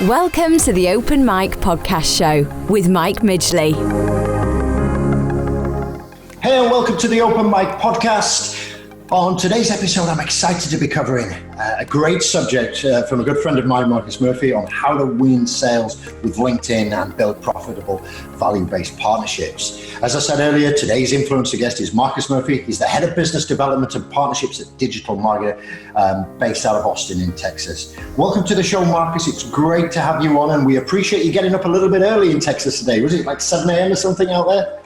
Welcome to the Open Mic Podcast Show with Mike Midgley. Hey, and welcome to the Open Mic Podcast. On today's episode, I'm excited to be covering a great subject from a good friend of mine, Marcus Murphy, on how to win sales with LinkedIn and build profitable value-based partnerships. As I said earlier, today's influencer guest is Marcus Murphy. He's the head of business development and partnerships at Digital Marketer, based out of Austin in Texas. Welcome to the show, Marcus. It's great to have you on, and we appreciate you getting up a little bit early in Texas today. Was it like 7 a.m. or something out there?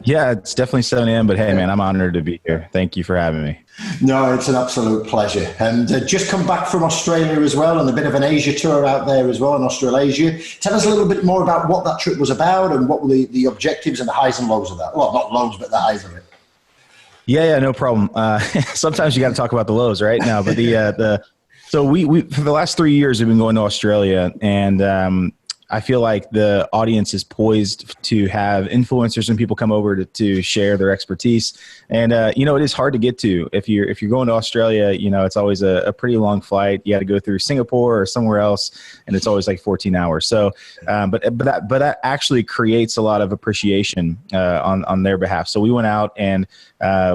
Yeah, it's definitely 7 a.m., but hey, man, I'm honored to be here. Thank you for having me. No, it's an absolute pleasure. And just come back from Australia as well, and a bit of an Asia tour out there as well in Australasia. Tell us a little bit more about what that trip was about and what were the objectives and the highs and lows of that. Well, not lows, but the highs of it. Yeah, no problem. Sometimes you got to talk about the lows, right? Now, but so we for the last 3 years we've been going to Australia, and I feel like the audience is poised to have influencers and people come over to share their expertise. And, it is hard to get to. If you're going to Australia, it's always a pretty long flight. You got to go through Singapore or somewhere else, and it's always like 14 hours. So, but that actually creates a lot of appreciation on their behalf. So we went out and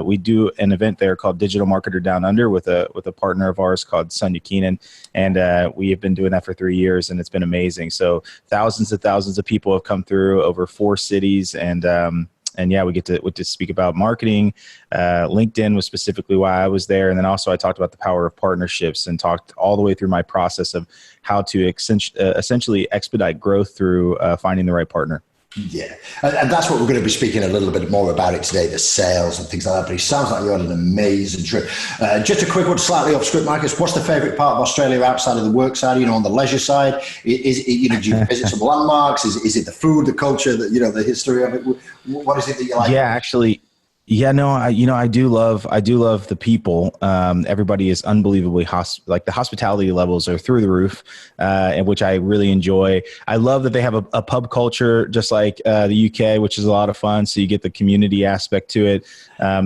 we do an event there called Digital Marketer Down Under with a partner of ours called Sonia Keenan. And we have been doing that for 3 years, and it's been amazing. So thousands of people have come through over 4 cities, and yeah, we get to speak about marketing. LinkedIn was specifically why I was there, and then also I talked about the power of partnerships and talked all the way through my process of how to essentially expedite growth through finding the right partner. Yeah, and that's what we're going to be speaking a little bit more about it today, the sales and things like that. But it sounds like you had an amazing trip. Just a quick one, slightly off script, Marcus. What's the favourite part of Australia outside of the work side? On the leisure side, do you visit some landmarks? Is it the food, the culture, the history of it? What is it that you like? Yeah, actually. Yeah, no, I do love the people. Everybody is unbelievably the hospitality levels are through the roof, and which I really enjoy. I love that they have a pub culture, just like the UK, which is a lot of fun. So you get the community aspect to it.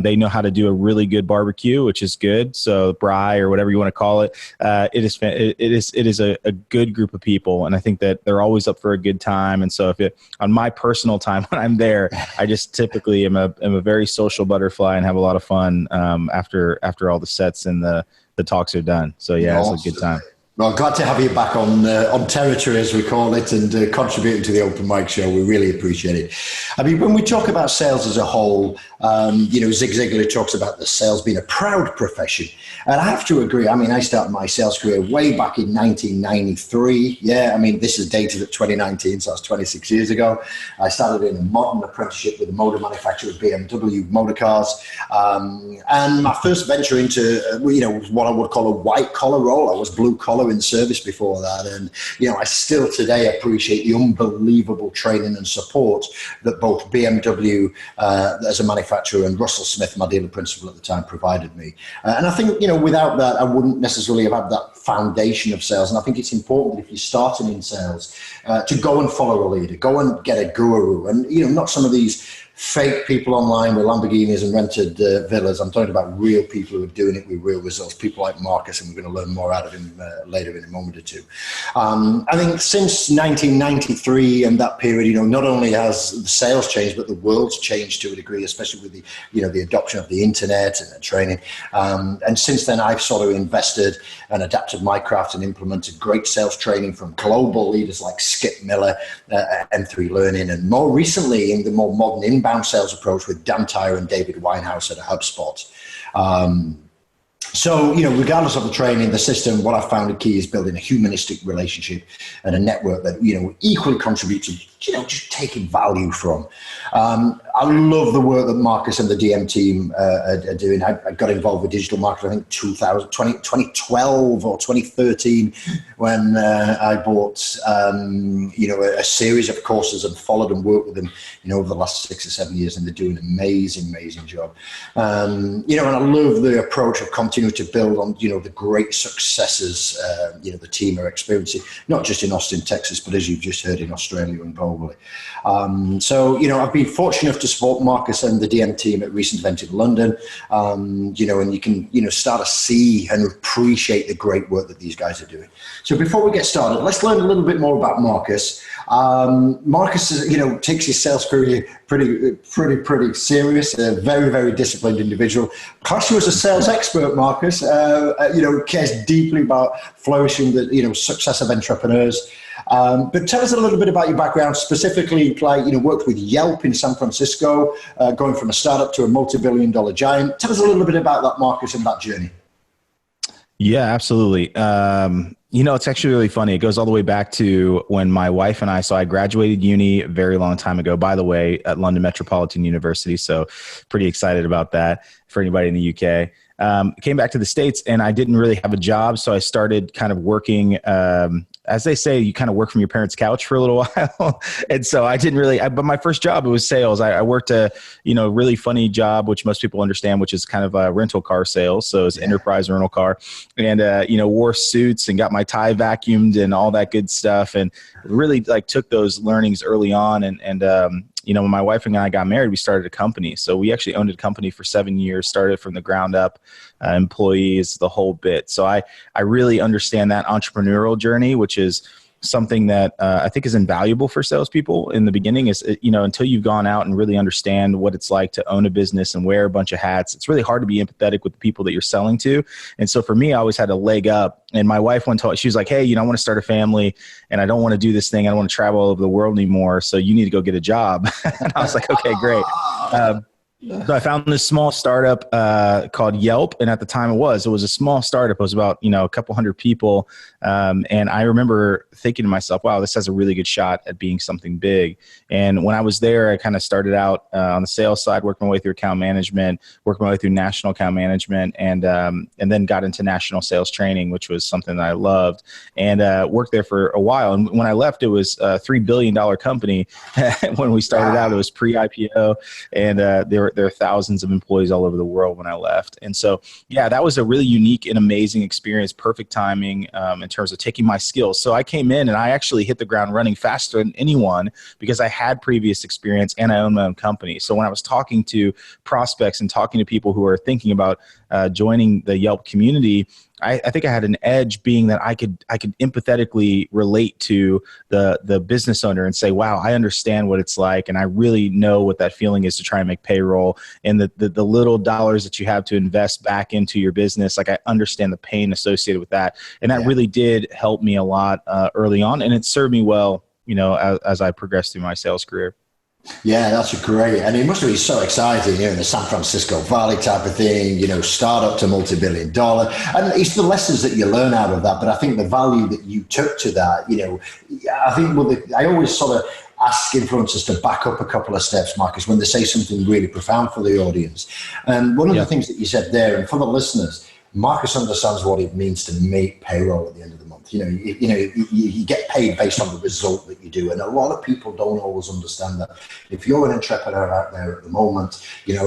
They know how to do a really good barbecue, which is good. So braai or whatever you want to call it, it is a good group of people, and I think that they're always up for a good time. And so on my personal time when I'm there, I just typically am a very social butterfly and have a lot of fun after all the sets and the talks are done. So yeah, It's a good time. Well, glad to have you back on territory, as we call it, and contributing to the Open Mic Show. We really appreciate it. I mean, when we talk about sales as a whole, Zig Ziglar talks about the sales being a proud profession. And I have to agree. I mean, I started my sales career way back in 1993. Yeah, I mean, this is dated at 2019, so that's 26 years ago. I started in a modern apprenticeship with a motor manufacturer, BMW motor cars. And my first venture into, what I would call a white collar role. I was blue collar in service before that, and I still today appreciate the unbelievable training and support that both BMW as a manufacturer and Russell Smith, my dealer principal at the time, provided me. And I think without that, I wouldn't necessarily have had that foundation of sales. And I think it's important if you're starting in sales to go and follow a leader, go and get a guru, and not some of these fake people online with Lamborghinis and rented villas. I'm talking about real people who are doing it with real results, people like Marcus, and we're going to learn more out of him later in a moment or two. I think since 1993 and that period, not only has the sales changed, but the world's changed to a degree, especially with the adoption of the internet and the training. And since then, I've sort of invested and adapted my craft and implemented great sales training from global leaders like Skip Miller, M3 Learning, and more recently in the more modern inbound sales approach with Dan Tyre and David Winehouse at HubSpot. So, regardless of the training, the system, what I found the key is building a humanistic relationship and a network that, equally contributes to, just taking value from. I love the work that Marcus and the DM team are doing. I got involved with digital marketing, I think 2012 or 2013, when I bought, a series of courses and followed and worked with them, over the last 6 or 7 years, and they're doing an amazing job. And I love the approach of continuing to build on, the great successes, the team are experiencing, not just in Austin, Texas, but as you've just heard, in Australia and globally. So, I've been fortunate enough to support Marcus and the DM team at recent event in London, and you can, start to see and appreciate the great work that these guys are doing. So before we get started, let's learn a little bit more about Marcus. Marcus is, takes his sales career pretty serious, a very, very disciplined individual. Class you as a sales expert, Marcus, cares deeply about flourishing the, success of entrepreneurs. But tell us a little bit about your background, specifically, worked with Yelp in San Francisco, going from a startup to a multi-billion-dollar giant. Tell us a little bit about that, Marcus, and that journey. Yeah, absolutely. It's actually really funny. It goes all the way back to when my wife and so I graduated uni a very long time ago, by the way, at London Metropolitan University. So pretty excited about that for anybody in the UK. Came back to the States and I didn't really have a job. So I started kind of working, as they say, you kind of work from your parents' couch for a little while. And so I didn't really, but my first job, it was sales. I worked a, really funny job, which most people understand, which is kind of a rental car sales. So it's enterprise rental car and, wore suits and got my tie vacuumed and all that good stuff. And really took those learnings early on. When my wife and I got married, we started a company. So we actually owned a company for 7 years, started from the ground up, employees, the whole bit. So I really understand that entrepreneurial journey, which is something that I think is invaluable for salespeople in the beginning is, until you've gone out and really understand what it's like to own a business and wear a bunch of hats, it's really hard to be empathetic with the people that you're selling to. And so for me, I always had a leg up. And my wife she was like, hey, I want to start a family and I don't want to do this thing. I don't want to travel all over the world anymore. So you need to go get a job. And I was like, okay, great. So I found this small startup called Yelp. And at the time it was a small startup. It was about, a couple hundred people. And I remember thinking to myself, wow, this has a really good shot at being something big. And when I was there, I kind of started out on the sales side, worked my way through account management, worked my way through national account management, and then got into national sales training, which was something that I loved, and worked there for a while. And when I left, it was a $3 billion company. When we started out, it was pre-IPO, and there are thousands of employees all over the world when I left. And so, that was a really unique and amazing experience, perfect timing in terms of taking my skills. So I came in and I actually hit the ground running faster than anyone because I had previous experience and I owned my own company. So when I was talking to prospects and talking to people who are thinking about joining the Yelp community, I think I had an edge, being that I could empathetically relate to the business owner and say, wow, I understand what it's like. And I really know what that feeling is to try and make payroll and the little dollars that you have to invest back into your business. I understand the pain associated with that. And that really did help me a lot early on. And it served me well, as I progressed through my sales career. Yeah, that's great. And it must be so exciting, in the San Francisco Valley type of thing, startup to multi-billion dollar. And it's the lessons that you learn out of that. But I think the value that you took to that, I think I always sort of ask influencers to back up a couple of steps, Marcus, when they say something really profound for the audience. And one of the things that you said there, and for the listeners, Marcus understands what it means to make payroll at the end of the month. You get paid based on the result that you do. And a lot of people don't always understand that. If you're an entrepreneur out there at the moment, you're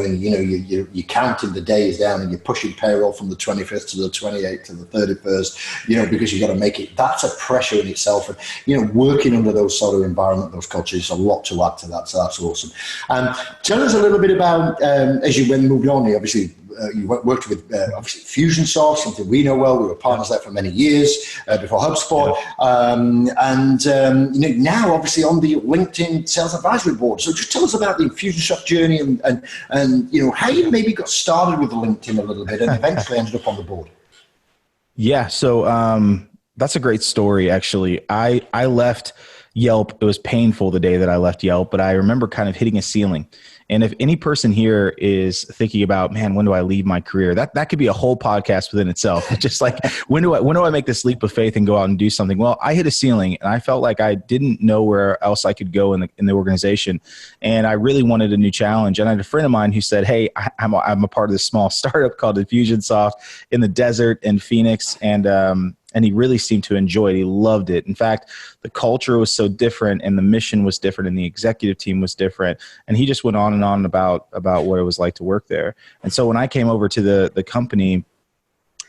counting the days down and you're pushing payroll from the 25th to the 28th to the 31st, because you've got to make it. That's a pressure in itself. And, working under those sort of environment, those cultures, a lot to add to that. So that's awesome. Tell us a little bit about, as you moved on, obviously, you worked with obviously Fusionsoft, something we know well. We were partners there for many years before HubSpot, now obviously on the LinkedIn Sales Advisory Board. So just tell us about the Fusionsoft journey and how you maybe got started with LinkedIn a little bit and eventually ended up on the board. Yeah, so that's a great story. Actually, I left Yelp. It was painful the day that I left Yelp, but I remember kind of hitting a ceiling. And if any person here is thinking about, man, when do I leave my career? That could be a whole podcast within itself. Just like, when do I make this leap of faith and go out and do something? Well, I hit a ceiling and I felt like I didn't know where else I could go in the organization. And I really wanted a new challenge. And I had a friend of mine who said, hey, I'm a part of this small startup called Infusionsoft in the desert in Phoenix. And he really seemed to enjoy it. He loved it. In fact, the culture was so different and the mission was different and the executive team was different. And he just went on and on about what it was like to work there. And so when I came over to the company,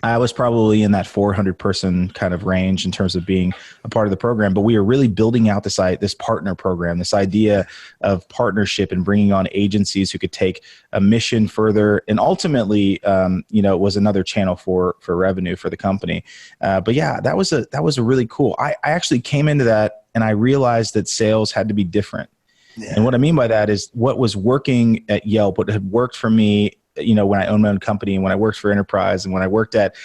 I was probably in that 400 person kind of range in terms of being a part of the program, but we are really building out this partner program, this idea of partnership and bringing on agencies who could take a mission further. And ultimately, it was another channel for revenue for the company. But yeah, that was a really cool, I actually came into that and I realized that sales had to be different. Yeah. And what I mean by that is what was working at Yelp, what had worked for me, when I owned my own company and when I worked for enterprise and when I worked at,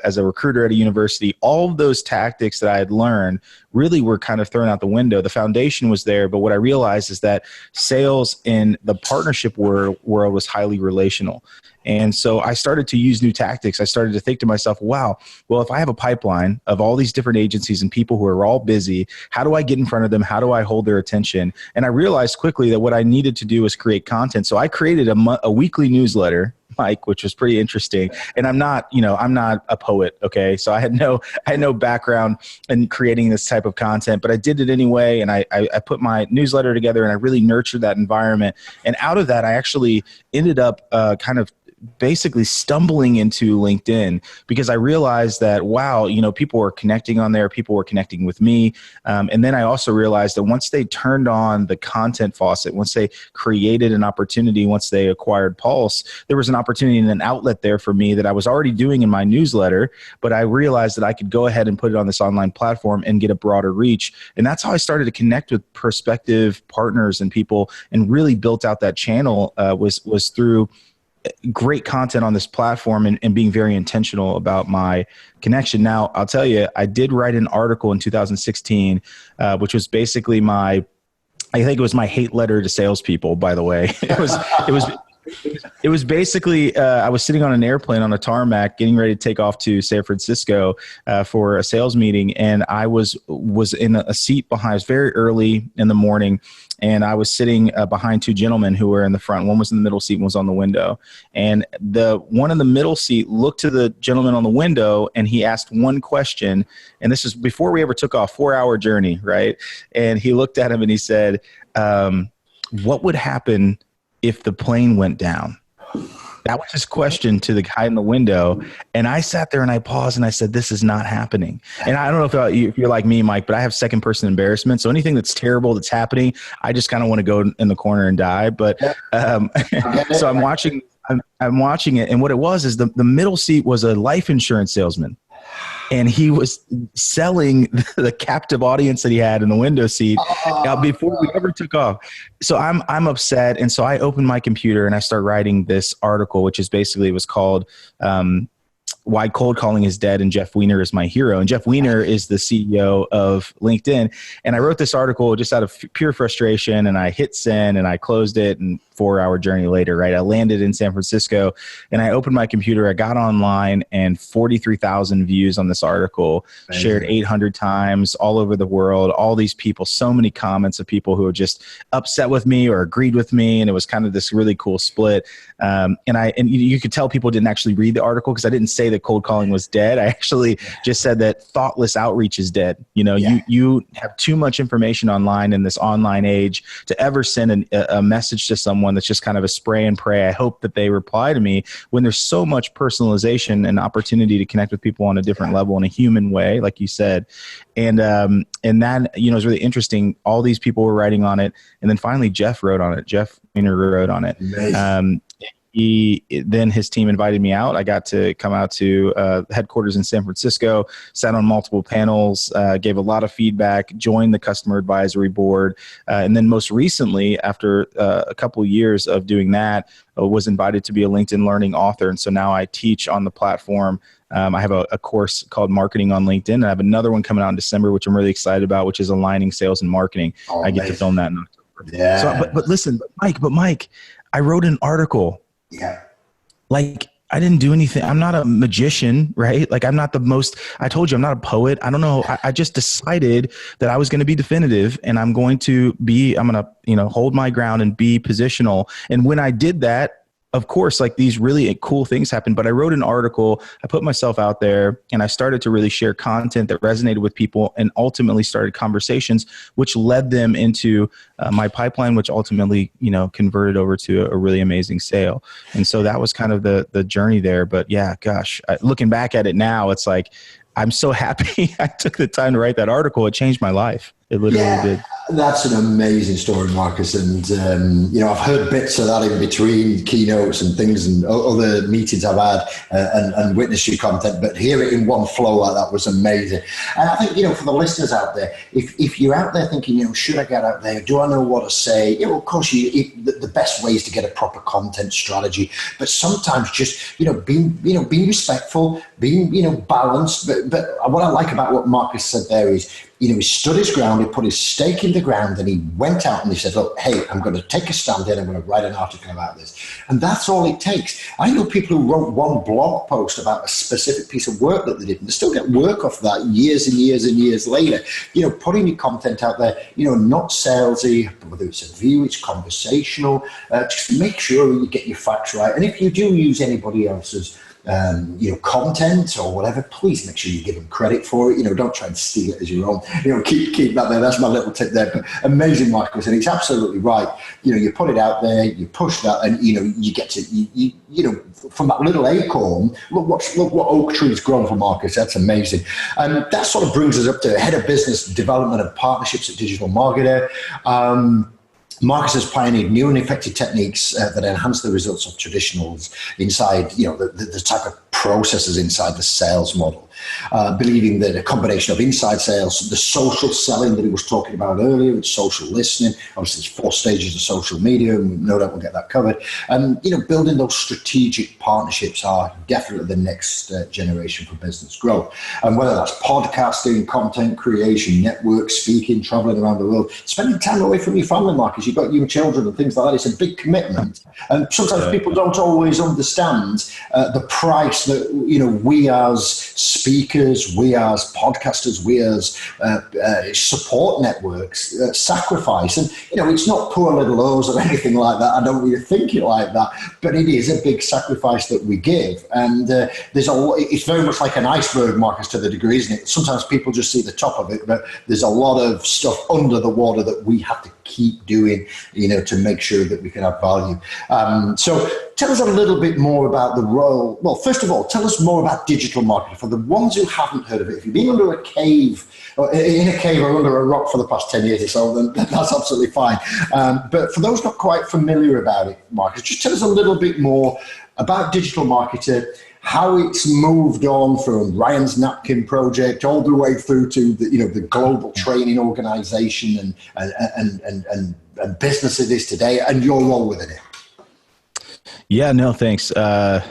as a recruiter at a university, all of those tactics that I had learned really were kind of thrown out the window. The foundation was there, but what I realized is that sales in the partnership world was highly relational. And so I started to use new tactics. I started to think to myself, wow, well, if I have a pipeline of all these different agencies and people who are all busy, how do I get in front of them? How do I hold their attention? And I realized quickly that what I needed to do was create content. So I created a weekly newsletter, Mike, which was pretty interesting. And I'm not a poet. Okay. So I had no background in creating this type of content, but I did it anyway. And I put my newsletter together and I really nurtured that environment. And out of that, I actually ended up kind of basically stumbling into LinkedIn because I realized that, wow, people were connecting on there. People were connecting with me. And then I also realized that once they turned on the content faucet, once they created an opportunity, once they acquired Pulse, there was an opportunity and an outlet there for me that I was already doing in my newsletter, but I realized that I could go ahead and put it on this online platform and get a broader reach. And that's how I started to connect with prospective partners and people and really built out that channel was through great content on this platform and being very intentional about my connection. Now, I'll tell you, I did write an article in 2016, which was basically I think it was my hate letter to salespeople, by the way. It was basically, I was sitting on an airplane on a tarmac getting ready to take off to San Francisco for a sales meeting. And I was in a seat behind, it was very early in the morning. And I was sitting behind two gentlemen who were in the front. One was in the middle seat, one was on the window. And the one in the middle seat looked to the gentleman on the window and he asked one question. And this is before we ever took off, 4-hour journey, right? And he looked at him and he said, what would happen if the plane went down? That was his question to the guy in the window. And I sat there and I paused and I said, this is not happening. And I don't know if you're like me, Mike, but I have second person embarrassment. So anything that's terrible that's happening, I just kind of want to go in the corner and die. But so I'm watching it. And what it was is the middle seat was a life insurance salesman. And he was selling the captive audience that he had in the window seat before we ever took off. So I'm upset. And so I opened my computer and I start writing this article, which is basically was called Why Cold Calling is Dead and Jeff Weiner is My Hero. And Jeff Weiner is the CEO of LinkedIn. And I wrote this article just out of pure frustration and I hit send and I closed it and 4-hour journey later, right? I landed in San Francisco and I opened my computer. I got online and 43,000 views on this article, amazing. Shared 800 times all over the world. All these people, so many comments of people who were just upset with me or agreed with me. And it was kind of this really cool split. And you could tell people didn't actually read the article because I didn't say that cold calling was dead. I actually just said that thoughtless outreach is dead. You have too much information online in this online age to ever send a message to someone that's just kind of a spray and pray. I hope that they reply to me when there's so much personalization and opportunity to connect with people on a different level in a human way, like you said. And that, is really interesting. All these people were writing on it. And then finally, Jeff wrote on it. Jeff Weiner wrote on it. Then his team invited me out. I got to come out to headquarters in San Francisco, sat on multiple panels, gave a lot of feedback, joined the customer advisory board. And then most recently, after a couple of years of doing that, was invited to be a LinkedIn Learning author. And so now I teach on the platform. I have a course called Marketing on LinkedIn. And I have another one coming out in December, which I'm really excited about, which is Aligning Sales and Marketing. Oh, I get to film that in October. Yeah. So, but listen, Mike, I wrote an article. Yeah. Like I didn't do anything. I'm not a magician, right? Like I'm not I told you, I'm not a poet. I don't know. I just decided that I was going to be definitive and I'm going to hold my ground and be positional. And when I did that, of course, like these really cool things happen. But I wrote an article, I put myself out there, and I started to really share content that resonated with people, and ultimately started conversations, which led them into my pipeline, which ultimately, converted over to a really amazing sale. And so that was kind of the journey there. But yeah, gosh, looking back at it now, it's like, I'm so happy I took the time to write that article. It changed my life. It literally did. That's an amazing story, Marcus. And, I've heard bits of that in between keynotes and things and other meetings I've had and witnessed your content, but hear it in one flow like that was amazing. And I think, for the listeners out there, if you're out there thinking, should I get out there? Do I know what to say? Of course, the best way is to get a proper content strategy, but sometimes just, being respectful, being balanced. But what I like about what Marcus said there is, he stood his ground, he put his stake in the ground, and he went out and he said, look, hey, I'm going to take a stand here, I'm going to write an article about this. And that's all it takes. I know people who wrote one blog post about a specific piece of work that they did, and they still get work off that years and years and years later. Putting your content out there, not salesy, whether it's a view, it's conversational. Just make sure you get your facts right. And if you do use anybody else's content or whatever, please make sure you give them credit for it. Don't try and steal it as your own. Keep that there. That's my little tip there. But amazing, Marcus, and it's absolutely right. You put it out there, you push that, and you get to from that little acorn. Look what oak tree's grown for, Marcus. That's amazing. And that sort of brings us up to head of business development and partnerships at Digital Marketer. Marcus has pioneered new and effective techniques that enhance the results of traditionals inside, the type of processes inside the sales model. Believing that a combination of inside sales, the social selling that he was talking about earlier, with social listening, obviously there's 4 stages of social media, and no doubt we'll get that covered. And, building those strategic partnerships are definitely the next generation for business growth. And whether that's podcasting, content creation, network speaking, traveling around the world, spending time away from your family, Marcus, you've got young children and things like that. It's a big commitment. And sometimes people don't always understand the price that, we as speakers, we as podcasters, we as support networks sacrifice. And, it's not poor little O's or anything like that. I don't really think it like that. But it is a big sacrifice that we give. And it's very much like an iceberg, Marcus, to the degree, isn't it? Sometimes people just see the top of it, but there's a lot of stuff under the water that we have to keep doing, to make sure that we can add value. So tell us a little bit more about the role. Well, first of all, tell us more about digital marketing for the ones who haven't heard of it. If you've been under a cave, or in a cave or under a rock for the past 10 years or so, then that's absolutely fine. But for those not quite familiar about it, Marcus, just tell us a little bit more about digital marketer, how it's moved on from Ryan's Napkin project all the way through to the global training organization and business it is today, and your role within it. Yeah, no, thanks. I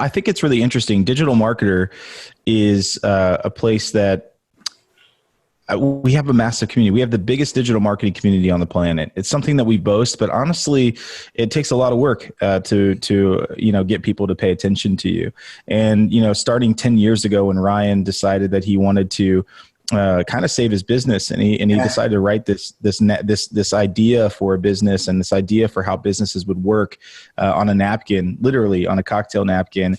think it's really interesting. Digital Marketer is a place that we have a massive community. We have the biggest digital marketing community on the planet. It's something that we boast, but honestly, it takes a lot of work to get people to pay attention to you. And starting 10 years ago, when Ryan decided that he wanted to kind of save his business, and he decided to write this idea for a business, and this idea for how businesses would work on a napkin, literally on a cocktail napkin.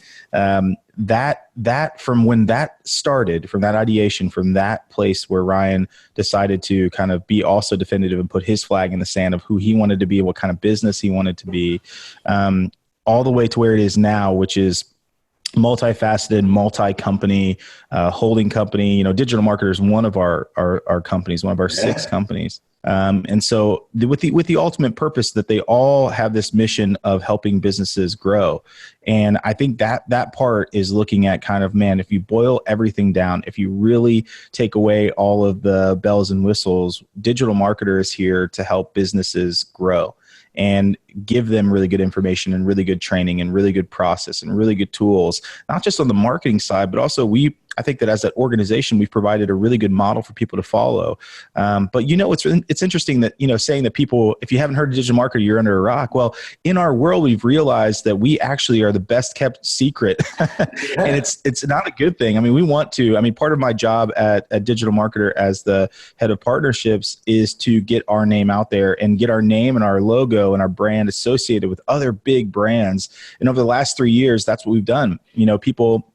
That from when that started, from that ideation, from that place where Ryan decided to kind of be also definitive and put his flag in the sand of who he wanted to be, what kind of business he wanted to be, all the way to where it is now, which is multifaceted, multi-company, holding company. Digital Marketer is one of our companies, one of our 6 companies. And so with the ultimate purpose that they all have this mission of helping businesses grow. And I think that part is looking at kind of, man, if you boil everything down, if you really take away all of the bells and whistles, Digital Marketer is here to help businesses grow and give them really good information and really good training and really good process and really good tools, not just on the marketing side, but also we I think that as an organization, we've provided a really good model for people to follow. But it's interesting that, saying that people, if you haven't heard of digital marketer, you're under a rock. Well, in our world, we've realized that we actually are the best kept secret. And it's not a good thing. I mean, part of my job at Digital Marketer as the head of partnerships is to get our name out there and get our name and our logo and our brand associated with other big brands. And over the last 3 years, that's what we've done. People,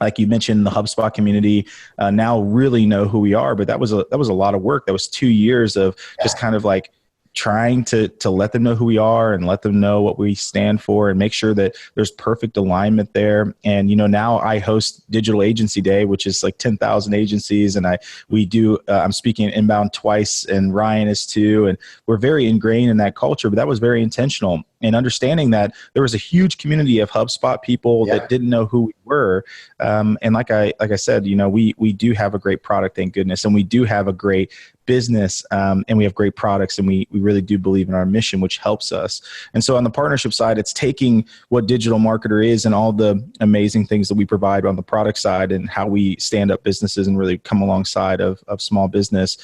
like you mentioned, the HubSpot community now really know who we are, but that was a lot of work. That was 2 years of just kind of like trying to let them know who we are and let them know what we stand for and make sure that there's perfect alignment there. And, now I host Digital Agency Day, which is like 10,000 agencies. And I'm speaking inbound twice, and Ryan is too. And we're very ingrained in that culture, but that was very intentional. And understanding that there was a huge community of HubSpot people that didn't know who we were. And like I said, we do have a great product, thank goodness. And we do have a great business, and we have great products, and we really do believe in our mission, which helps us. And so on the partnership side, it's taking what Digital Marketer is and all the amazing things that we provide on the product side and how we stand up businesses and really come alongside of small business,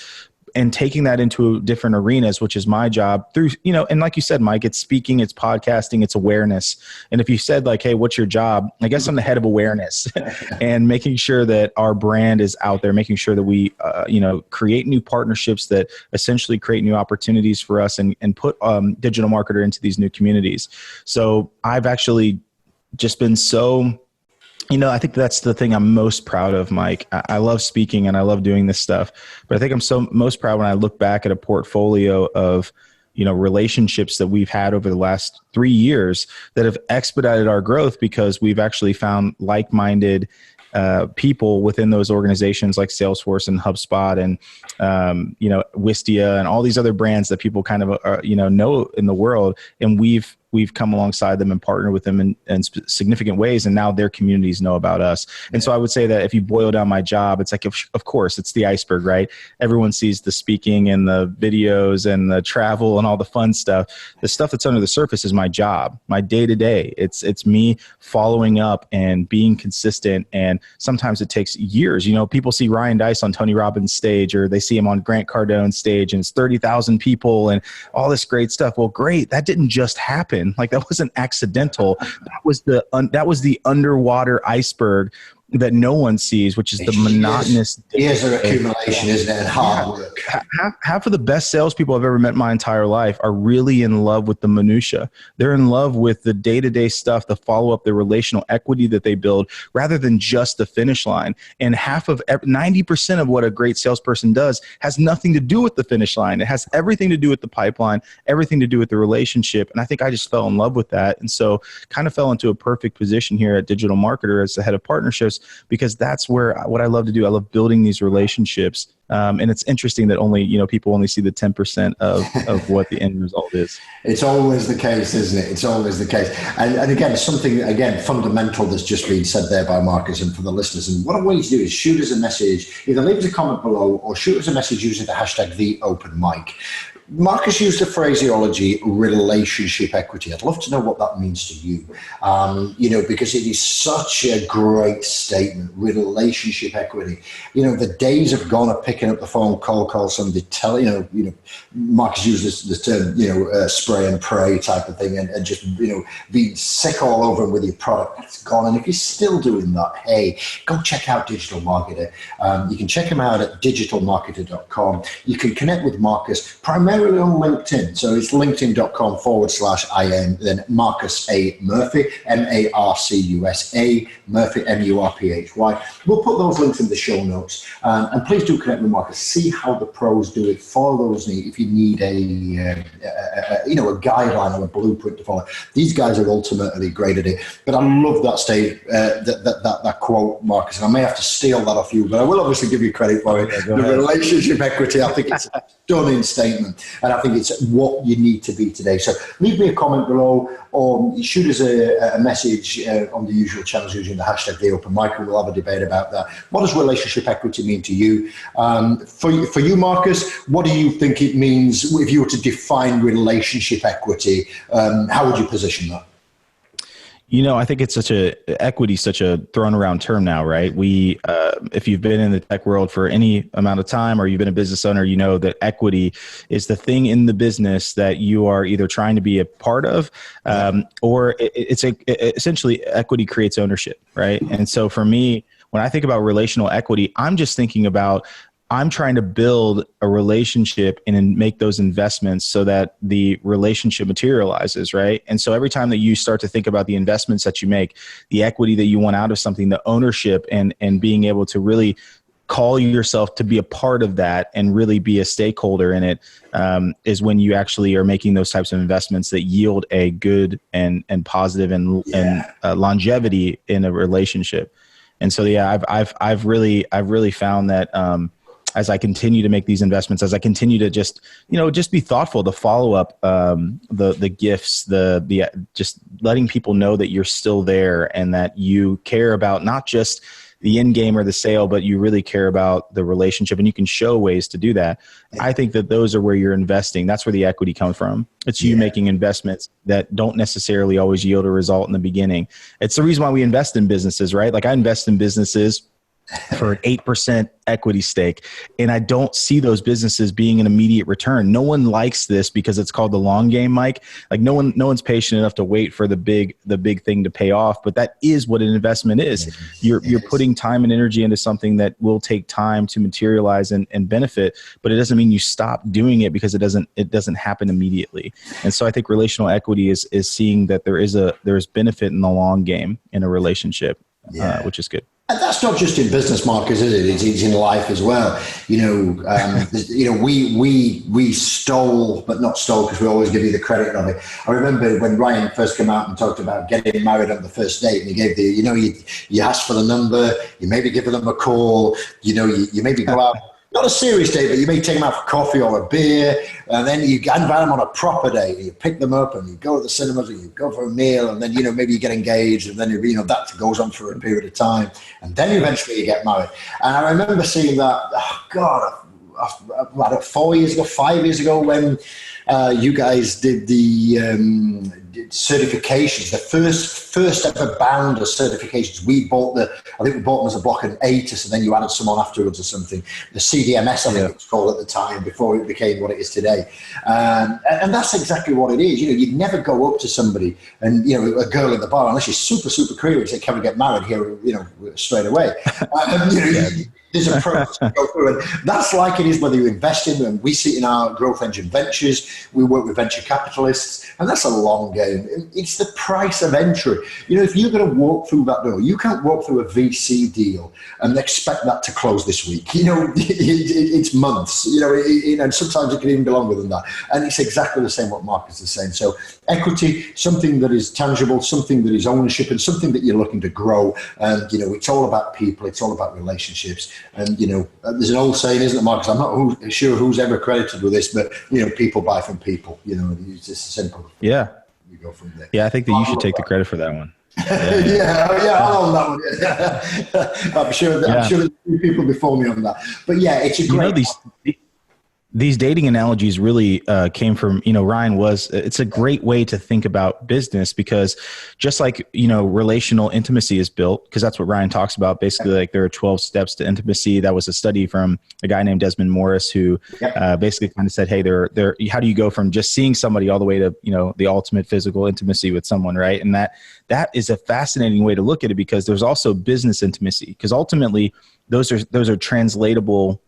and taking that into different arenas, which is my job through, and like you said, Mike, it's speaking, it's podcasting, it's awareness. And if you said like, hey, what's your job? I guess I'm the head of awareness and making sure that our brand is out there, making sure that we, create new partnerships that essentially create new opportunities for us and put Digital Marketer into these new communities. So I've actually just been so, I think that's the thing I'm most proud of, Mike. I love speaking and I love doing this stuff, but I think I'm most proud when I look back at a portfolio of, relationships that we've had over the last 3 years that have expedited our growth because we've actually found like-minded people within those organizations like Salesforce and HubSpot and, Wistia and all these other brands that people kind of, know in the world. And we've come alongside them and partnered with them in significant ways. And now their communities know about us. And so I would say that if you boil down my job, it's like, of course, it's the iceberg, right? Everyone sees the speaking and the videos and the travel and all the fun stuff. The stuff that's under the surface is my job, my day-to-day. It's me following up and being consistent. And sometimes it takes years. People see Ryan Dice on Tony Robbins' stage, or they see him on Grant Cardone's stage, and it's 30,000 people and all this great stuff. Well, great. That didn't just happen. Like that wasn't accidental. That was the underwater iceberg that no one sees, which is the monotonous years of accumulation, isn't it? And hard work. Half of the best salespeople I've ever met in my entire life are really in love with the minutia. They're in love with the day-to-day stuff, the follow-up, the relational equity that they build, rather than just the finish line. And 90% of what a great salesperson does has nothing to do with the finish line. It has everything to do with the pipeline, everything to do with the relationship. And I think I just fell in love with that. And so kind of fell into a perfect position here at Digital Marketer as the head of partnerships, because that's what I love to do. I love building these relationships. And it's interesting that people only see the 10% of what the end result is. It's always the case, isn't it? It's always the case. And again, something, fundamental that's just been said there by Marcus and for the listeners. And what I want you to do is shoot us a message, either leave us a comment below or shoot us a message using the hashtag #TheOpenMic. Marcus used the phraseology relationship equity. I'd love to know what that means to you, because it is such a great statement, relationship equity. The days have gone of picking up the phone, call somebody, Marcus used the term, spray and pray type of thing, and just, being sick all over with your product. That's gone. And if you're still doing that, hey, go check out Digital Marketer. You can check him out at digitalmarketer.com. You can connect with Marcus primarily on LinkedIn. So it's linkedin.com/IM, then Marcus A. Murphy, MARCUSA, Murphy, MURPHY. We'll put those links in the show notes. And please do connect with Marcus. See how the pros do it. Follow those if you need a guideline or a blueprint to follow. These guys are ultimately great at it. But I love that that quote, Marcus. And I may have to steal that off you, but I will obviously give you credit for it. The relationship equity, I think it's a stunning statement. And I think it's what you need to be today. So leave me a comment below or shoot us a message on the usual channels using the hashtag #TheOpenMic, and we'll have a debate about that. What does relationship equity mean to you? For you, Marcus, what do you think it means if you were to define relationship equity? How would you position that? I think it's such a thrown around term now, right? If you've been in the tech world for any amount of time, or you've been a business owner, you know that equity is the thing in the business that you are either trying to be a part of, or essentially equity creates ownership, right? And so for me, when I think about relational equity, I'm just thinking about, I'm trying to build a relationship and make those investments so that the relationship materializes, right? And so every time that you start to think about the investments that you make, the equity that you want out of something, the ownership, and being able to really call yourself to be a part of that and really be a stakeholder in it, is when you actually are making those types of investments that yield a good and positive and longevity in a relationship. And so, I've really found that, as I continue to make these investments, as I continue to just be thoughtful to follow up the gifts, the just letting people know that you're still there and that you care about not just the end game or the sale, but you really care about the relationship, and you can show ways to do that. I think that those are where you're investing. That's where the equity comes from. It's you making investments that don't necessarily always yield a result in the beginning. It's the reason why we invest in businesses, right? Like I invest in businesses for an 8% equity stake, and I don't see those businesses being an immediate return. No one likes this because it's called the long game, Mike. Like no one's patient enough to wait for the big thing to pay off, but that is what an investment is. You're putting time and energy into something that will take time to materialize and benefit, but it doesn't mean you stop doing it because it doesn't happen immediately. And so I think relational equity is seeing that there's benefit in the long game in a relationship, which is good. And that's not just in business, Marcus, is it? It's in life as well. We stole, but not stole because we always give you the credit of it. I remember when Ryan first came out and talked about getting married on the first date, and he gave you asked for the number, you maybe give them a call, you maybe go out. Not a serious date, but you may take them out for coffee or a beer, and then you invite them on a proper date. You pick them up and you go to the cinemas and you go for a meal, and then, maybe you get engaged, and then, that goes on for a period of time. And then eventually you get married. And I remember seeing that, about 5 years ago when you guys did the certifications, the first ever bounder certifications. I think we bought them as a block and ATIS, and then you added some on afterwards or something. The CDMS, I think it was called at the time, before it became what it is today. And that's exactly what it is. You'd never go up to somebody and, a girl in the bar, unless you're super, super creative, and say, can we get married here, straight away. There's a process to go through, and that's like it is whether you invest in them. We see it in our growth engine ventures. We work with venture capitalists, and that's a long game. It's the price of entry. If you're going to walk through that door, you can't walk through a VC deal and expect that to close this week. It's months. And sometimes it can even be longer than that. And it's exactly the same what Marcus is saying. So equity, something that is tangible, something that is ownership, and something that you're looking to grow. And it's all about people. It's all about relationships. And, there's an old saying, isn't it, Marcus? I'm not sure who's ever credited with this, but, people buy from people. It's just simple. Yeah. You go from there. Yeah, I think that you should take the credit for that one. I'll own that one. I'm sure there's a few people before me on that. But it's a great... These dating analogies really came from, it's a great way to think about business, because just like, relational intimacy is built, because that's what Ryan talks about. Basically, like there are 12 steps to intimacy. That was a study from a guy named Desmond Morris, who basically kind of said, hey, how do you go from just seeing somebody all the way to, the ultimate physical intimacy with someone, right? And that is a fascinating way to look at it, because there's also business intimacy, because ultimately those are translatable,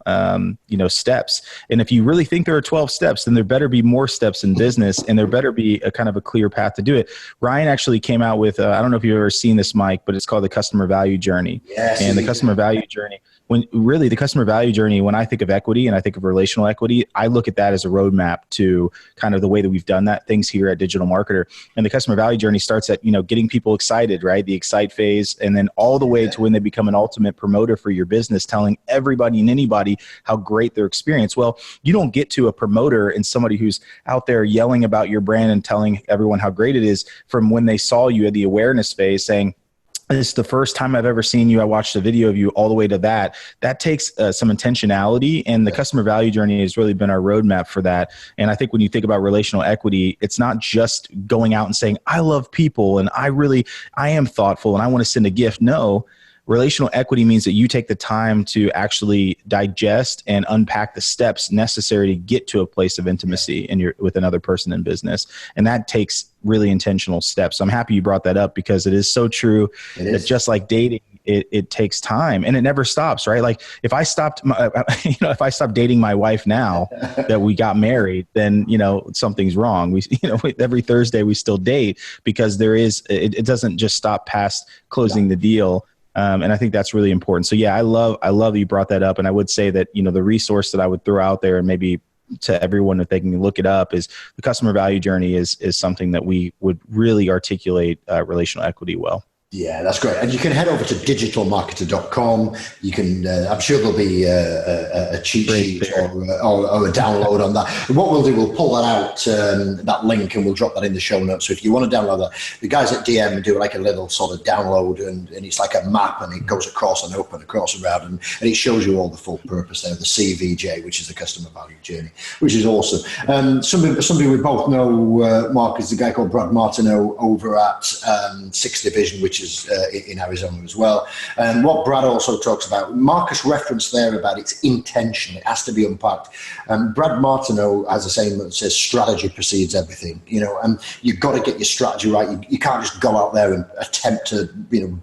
steps. And if you really think there are 12 steps, then there better be more steps in business, and there better be a kind of a clear path to do it. Ryan actually came out with, I don't know if you've ever seen this, Mike, but it's called the customer value journey. Yes, and the customer value journey, when I think of equity and I think of relational equity, I look at that as a roadmap to kind of the way that we've done things here at Digital Marketer. And the customer value journey starts at, getting people excited, right? The excite phase, and then all the way to when they become an ultimate promoter for your business, telling everybody and anybody how great their experience. Well, you don't get to a promoter and somebody who's out there yelling about your brand and telling everyone how great it is from when they saw you at the awareness phase saying, This is the first time I've ever seen you. I watched a video of you all the way to that. That takes some intentionality, and the customer value journey has really been our roadmap for that. And I think when you think about relational equity, it's not just going out and saying, I love people and I am thoughtful and I want to send a gift. No, relational equity means that you take the time to actually digest and unpack the steps necessary to get to a place of intimacy with another person in business. And that takes really intentional steps. So I'm happy you brought that up, because it is so true that just like dating, it takes time and it never stops, right? Like if I stopped, if I stopped dating my wife now that we got married, then, something's wrong. We, every Thursday we still date, because it doesn't just stop past closing the deal. And I think that's really important. So yeah, I love you brought that up. And I would say that, the resource that I would throw out there, and maybe to everyone, if they can look it up, is the customer value journey is something that we would really articulate relational equity well. Yeah, that's great. And you can head over to digitalmarketer.com. You can, I'm sure there'll be a cheat sheet or a download on that. And what we'll do, we'll pull that out, that link, and we'll drop that in the show notes. So if you want to download that, the guys at DM do like a little sort of download, and it's like a map, and it goes across and open across and around, and it shows you all the full purpose there, the CVJ, which is the customer value journey, which is awesome. Somebody we both know, Mark, is the guy called Brad Martineau over at 6 Division, which is in Arizona as well. And what Brad also talks about, Marcus referenced there about it's intentional. It has to be unpacked. Brad Martineau has a saying that says strategy precedes everything, and you've got to get your strategy right. You can't just go out there and attempt to,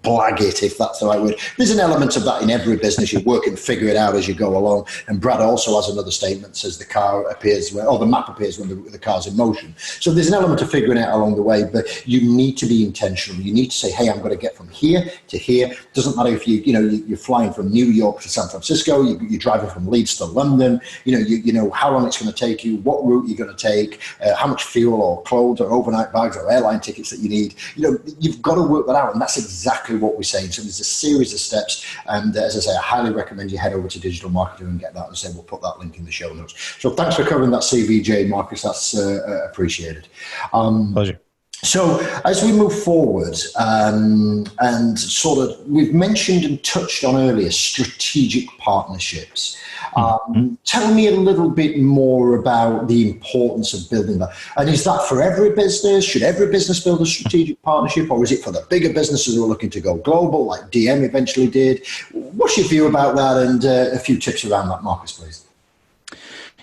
blag it, if that's the right word. There's an element of that in every business. You work and figure it out as you go along. And Brad also has another statement that says the map appears when the car's in motion. So there's an element of figuring it out along the way, but you need to be intentional. You need to say, hey, I'm going to get from here to here. Doesn't matter if you're flying from New York to San Francisco, you're driving from Leeds to London, you know how long it's going to take you, what route you're going to take, how much fuel or clothes or overnight bags or airline tickets that you need. You've got to work that out, and that's exactly what we're saying. So there's a series of steps, and as I say, I highly recommend you head over to Digital Marketer and get that, and say we'll put that link in the show notes. So thanks for covering that CVJ, Marcus. That's appreciated. Pleasure. So as we move forward, and sort of, we've mentioned and touched on earlier strategic partnerships. Tell me a little bit more about the importance of building that. And is that for every business? Should every business build a strategic partnership, or is it for the bigger businesses who are looking to go global, like DM eventually did? What's your view about that, and a few tips around that, Marcus, please?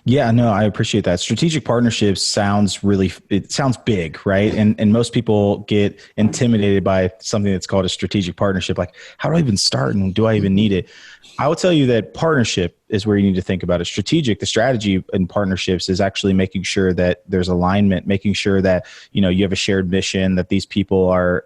Yeah, no, I appreciate that. Strategic partnerships sounds big, right? And most people get intimidated by something that's called a strategic partnership. Like, how do I even start, and do I even need it? I will tell you that partnership is where you need to think about it. The strategy in partnerships is actually making sure that there's alignment, making sure that, you have a shared mission, that these people are,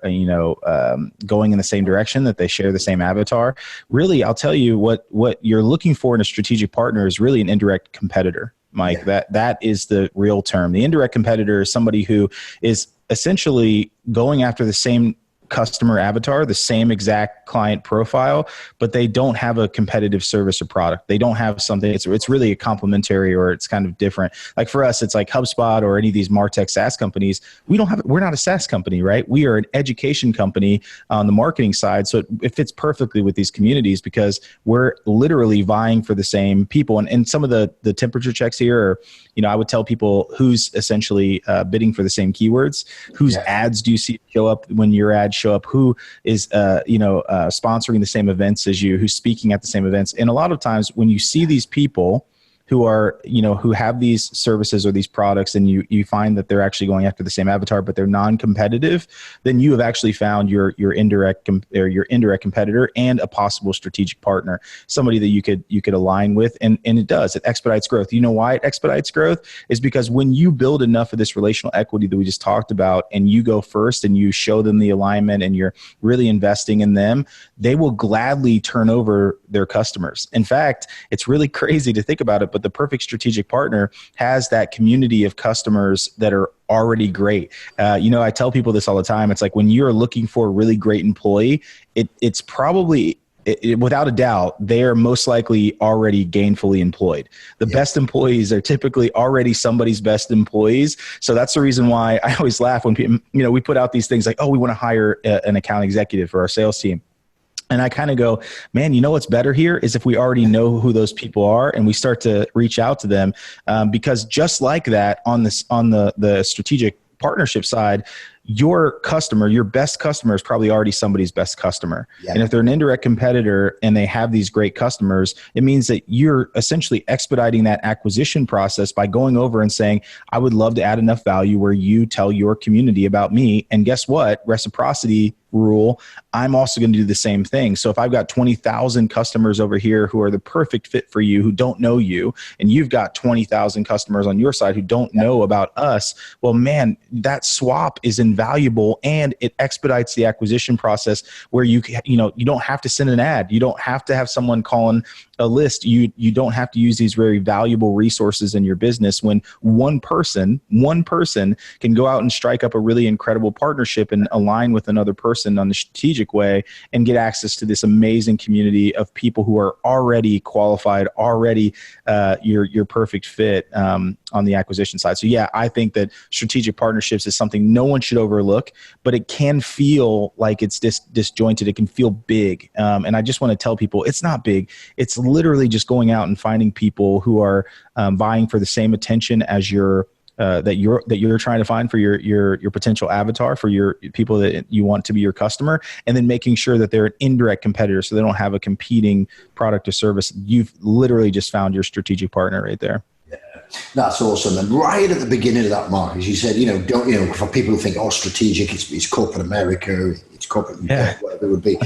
going in the same direction, that they share the same avatar. Really, I'll tell you what you're looking for in a strategic partner is really an indirect competitor, Mike. Yeah. That is the real term. The indirect competitor is somebody who is essentially going after the same customer avatar, the same exact client profile, but they don't have a competitive service or product. They don't have something. It's really a complementary, or it's kind of different. Like for us, it's like HubSpot or any of these MarTech SaaS companies. We're not a SaaS company, right? We are an education company on the marketing side. So it fits perfectly with these communities, because we're literally vying for the same people. And some of the temperature checks here are, I would tell people who's essentially bidding for the same keywords, whose ads do you see show up when your ads show up, who is sponsoring the same events as you, who's speaking at the same events. And a lot of times when you see these people who are, who have these services or these products, and you find that they're actually going after the same avatar, but they're non-competitive, then you have actually found your indirect competitor and a possible strategic partner, somebody that you could align with. And it does, it expedites growth. You know why it expedites growth is because when you build enough of this relational equity that we just talked about, and you go first and you show them the alignment and you're really investing in them, they will gladly turn over their customers. In fact, it's really crazy to think about it, but the perfect strategic partner has that community of customers that are already great. I tell people this all the time. It's like when you're looking for a really great employee, it's probably without a doubt, they are most likely already gainfully employed. The best employees are typically already somebody's best employees. So that's the reason why I always laugh when people, we put out these things like, oh, we want to hire an account executive for our sales team. And I kind of go, man, what's better here is if we already know who those people are and we start to reach out to them, because just like that on the strategic partnership side, your customer, your best customer is probably already somebody's best customer. Yeah. And if they're an indirect competitor and they have these great customers, it means that you're essentially expediting that acquisition process by going over and saying, I would love to add enough value where you tell your community about me. And guess what? Reciprocity rule, I'm also going to do the same thing. So if I've got 20,000 customers over here who are the perfect fit for you, who don't know you, and you've got 20,000 customers on your side who don't know about us, well, man, that swap is invaluable and it expedites the acquisition process where you don't have to send an ad. You don't have to have someone calling a list. You don't have to use these very valuable resources in your business when one person can go out and strike up a really incredible partnership and align with another person on the strategic way and get access to this amazing community of people who are already qualified, already your perfect fit on the acquisition side. So yeah, I think that strategic partnerships is something no one should overlook, but it can feel like it's disjointed. It can feel big. And I just want to tell people it's not big. It's literally just going out and finding people who are vying for the same attention as that you're trying to find for your potential avatar, for your people that you want to be your customer, and then making sure that they're an indirect competitor so they don't have a competing product or service. You've literally just found your strategic partner right there. Yeah, that's awesome. And right at the beginning of that, Mark, as you said, for people who think, strategic, it's corporate America, it's corporate UK, whatever it would be.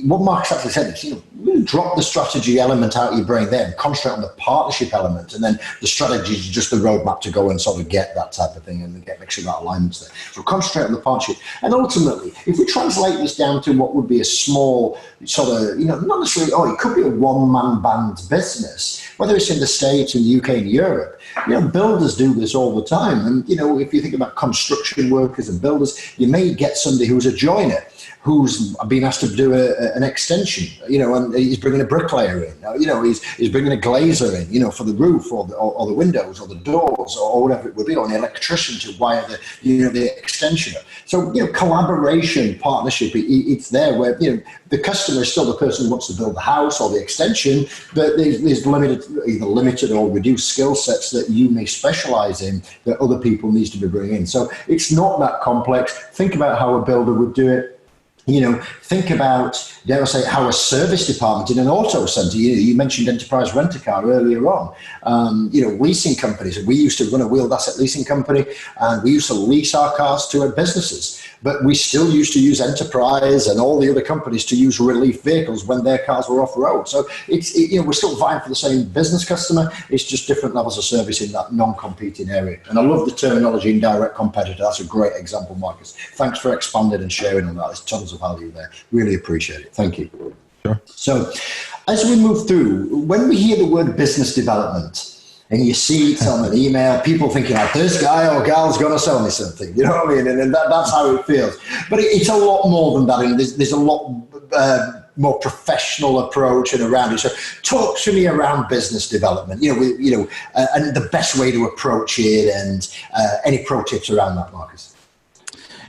What Mark's actually said is, really drop the strategy element out of your brain there and concentrate on the partnership element. And then the strategy is just the roadmap to go and sort of get that type of thing and make sure that alignment's there. So concentrate on the partnership. And ultimately, if we translate this down to what would be a small sort of, not necessarily, it could be a one-man band business, whether it's in the States, in the UK, and Europe. Builders do this all the time. And, if you think about construction workers and builders, you may get somebody who's a joiner who's been asked to do an extension, and he's bringing a bricklayer in, he's bringing a glazer in, for the roof or the windows or the doors or whatever it would be, or an electrician to wire the extension. So, collaboration, partnership, it's there where, the customer is still the person who wants to build the house or the extension, but there's either limited or reduced skill sets that you may specialize in that other people need to be bringing in. So it's not that complex. Think about how a builder would do it. Think about, dare I say, how a service department in an auto center, you mentioned enterprise rent-a-car earlier on, leasing companies. We used to run a wheeled asset leasing company and we used to lease our cars to our businesses, but we still used to use enterprise and all the other companies to use relief vehicles when their cars were off road. So we're still vying for the same business customer. It's just different levels of service in that non-competing area. And I love the terminology indirect competitor. That's a great example, Marcus. Thanks for expanding and sharing on that. There's tons of value there. Really appreciate it. Thank you. Sure. So as we move through, when we hear the word business development, and you see it on an email, people thinking like, this guy or gal's going to sell me something. You know what I mean? And that's how it feels. But it's a lot more than that. I mean, there's a lot more professional approach and around it. So talk to me around business development, and the best way to approach it and any pro tips around that, Marcus.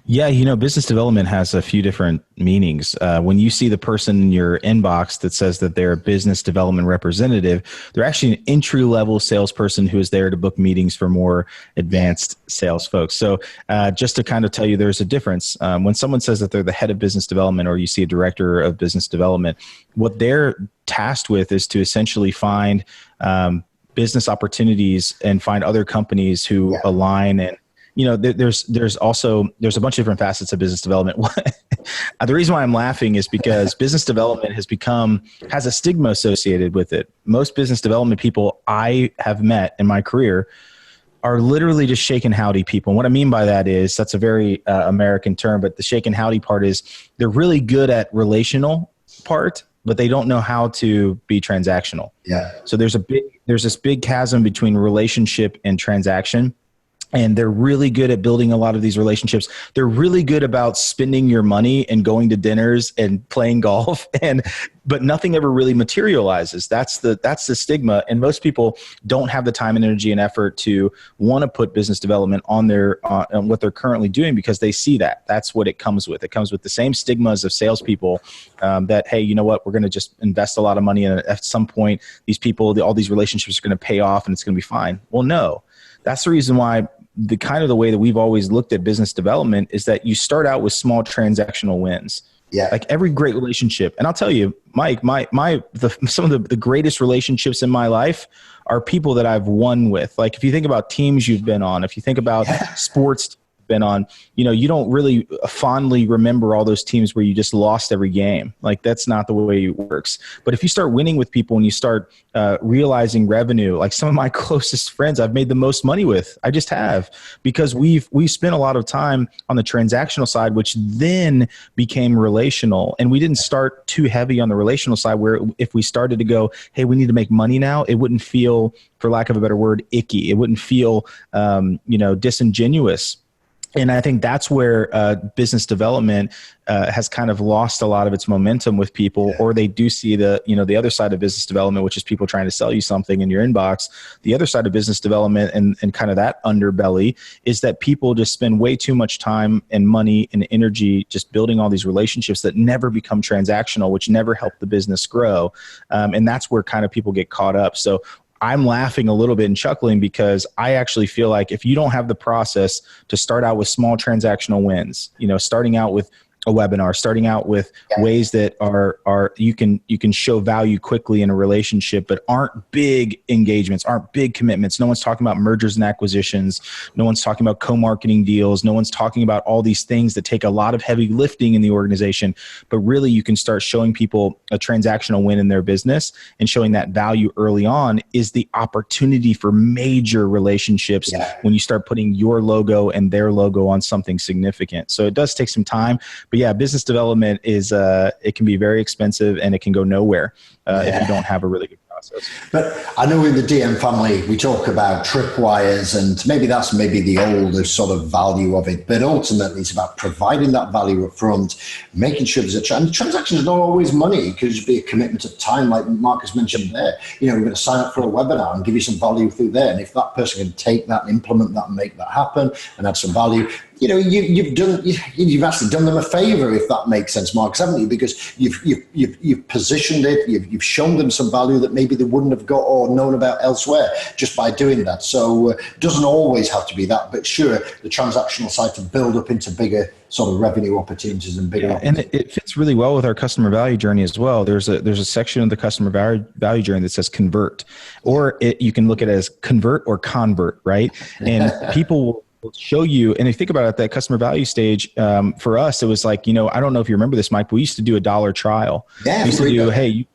Yeah, business development has a few different meanings. When you see the person in your inbox that says that they're a business development representative, they're actually an entry-level salesperson who is there to book meetings for more advanced sales folks. So just to kind of tell you, there's a difference. When someone says that they're the head of business development or you see a director of business development, what they're tasked with is to essentially find business opportunities and find other companies who align and there's a bunch of different facets of business development. The reason why I'm laughing is because business development has a stigma associated with it. Most business development people I have met in my career are literally just shake and howdy people. And what I mean by that is, that's a very American term, but the shake and howdy part is they're really good at relational part, but they don't know how to be transactional. Yeah. So there's this big chasm between relationship and transaction. And they're really good at building a lot of these relationships. They're really good about spending your money and going to dinners and playing golf, but nothing ever really materializes. That's the stigma. And most people don't have the time and energy and effort to want to put business development on on what they're currently doing, because they see that. That's what it comes with. It comes with the same stigmas of salespeople, that, hey, you know what, we're going to just invest a lot of money, and at some point, these people, all these relationships are going to pay off, and it's going to be fine. Well, no. That's the reason why the way that we've always looked at business development is that you start out with small transactional wins. Yeah. Like every great relationship. And I'll tell you, Mike, some of the greatest relationships in my life are people that I've won with. Like if you think about teams you've been on, if you think about sports you've been on, you don't really fondly remember all those teams where you just lost every game. Like that's not the way it works. But if you start winning with people and you start realizing revenue, like some of my closest friends I've made the most money with, I just have, because we've spent a lot of time on the transactional side, which then became relational. And we didn't start too heavy on the relational side, where if we started to go, hey, we need to make money now, it wouldn't feel, for lack of a better word, icky. It wouldn't feel, disingenuous. And I think that's where business development has kind of lost a lot of its momentum with people, or they do see the other side of business development, which is people trying to sell you something in your inbox. The other side of business development and kind of that underbelly is that people just spend way too much time and money and energy just building all these relationships that never become transactional, which never help the business grow. And that's where kind of people get caught up. So I'm laughing a little bit and chuckling because I actually feel like if you don't have the process to start out with small transactional wins, starting out with a webinar, starting out with ways that are you can show value quickly in a relationship, but aren't big engagements, aren't big commitments. No one's talking about mergers and acquisitions. No one's talking about co-marketing deals. No one's talking about all these things that take a lot of heavy lifting in the organization. But really, you can start showing people a transactional win in their business, and showing that value early on is the opportunity for major relationships when you start putting your logo and their logo on something significant. So it does take some time. But yeah, business development is it can be very expensive, and it can go nowhere if you don't have a really good process. But I know in the DM family, we talk about tripwires, and maybe that's the older sort of value of it. But ultimately, it's about providing that value up front, making sure there's and transactions are not always money. It could just be a commitment of time, like Marcus mentioned there. We're going to sign up for a webinar and give you some value through there. And if that person can take that and implement that and make that happen and add some value, you've actually done them a favor, if that makes sense, Marcus, haven't you? Because you've positioned it, you've shown them some value that maybe they wouldn't have got or known about elsewhere just by doing that. So it doesn't always have to be that, but sure, the transactional side to build up into bigger sort of revenue opportunities and bigger opportunities. And it fits really well with our customer value journey as well. There's a section of the customer value journey that says convert, or you can look at it as convert or convert, right? And people will show you, and if you think about it, that customer value stage, for us, it was like, I don't know if you remember this, Mike, but we used to do $1 trial. Yeah, we used to do,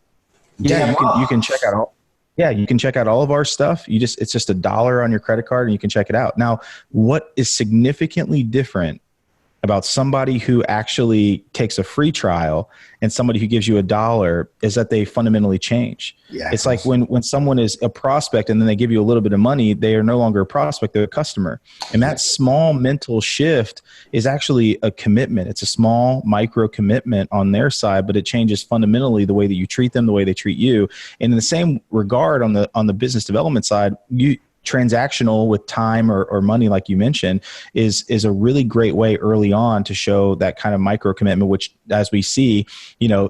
you can check out all. Yeah, you can check out all of our stuff. It's just $1 on your credit card, and you can check it out. Now, what is significantly different about somebody who actually takes a free trial and somebody who gives you $1 is that they fundamentally change. Yeah, it's like when someone is a prospect and then they give you a little bit of money, they are no longer a prospect, they're a customer. And that small mental shift is actually a commitment. It's a small micro commitment on their side, but it changes fundamentally the way that you treat them, the way they treat you. And in the same regard, on the business development side, transactional with time or money, like you mentioned, is a really great way early on to show that kind of micro commitment, which, as we see,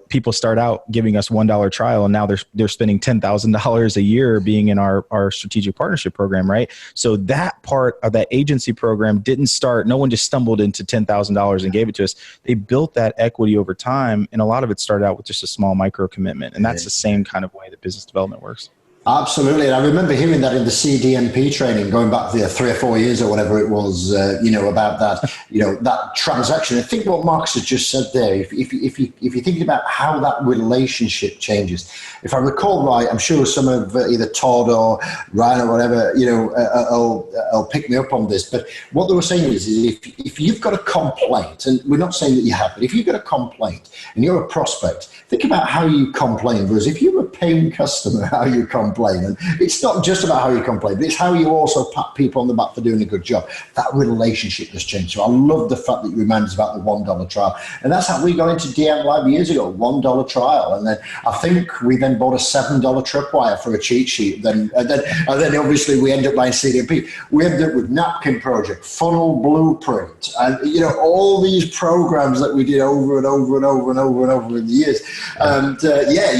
people start out giving us $1 trial, and now they're spending $10,000 a year being in our strategic partnership program, right? So that part of that agency program didn't start, no one just stumbled into $10,000 and gave it to us. They built that equity over time, and a lot of it started out with just a small micro commitment. And that's the same kind of way that business development works. Absolutely. And I remember hearing that in the CDMP training, going back 3 or 4 years or whatever it was, about that, that transaction. I think what Marcus has just said there, if you think about how that relationship changes, if I recall right, I'm sure some of either Todd or Ryan or whatever, will pick me up on this. But what they were saying is if you've got a complaint, and we're not saying that you have, but if you've got a complaint and you're a prospect, think about how you complain. Whereas if you're a paying customer, how you complain. And it's not just about how you complain, but it's how you also pat people on the back for doing a good job. That relationship has changed. So I love the fact that you remind us about the $1 trial. And that's how we got into DM Live years ago, $1 trial. And then I think we then bought a $7 tripwire for a cheat sheet. And then obviously we ended up buying CDP. We ended up with Napkin Project, Funnel Blueprint, and all these programs that we did over and over and over and over and over in the years. And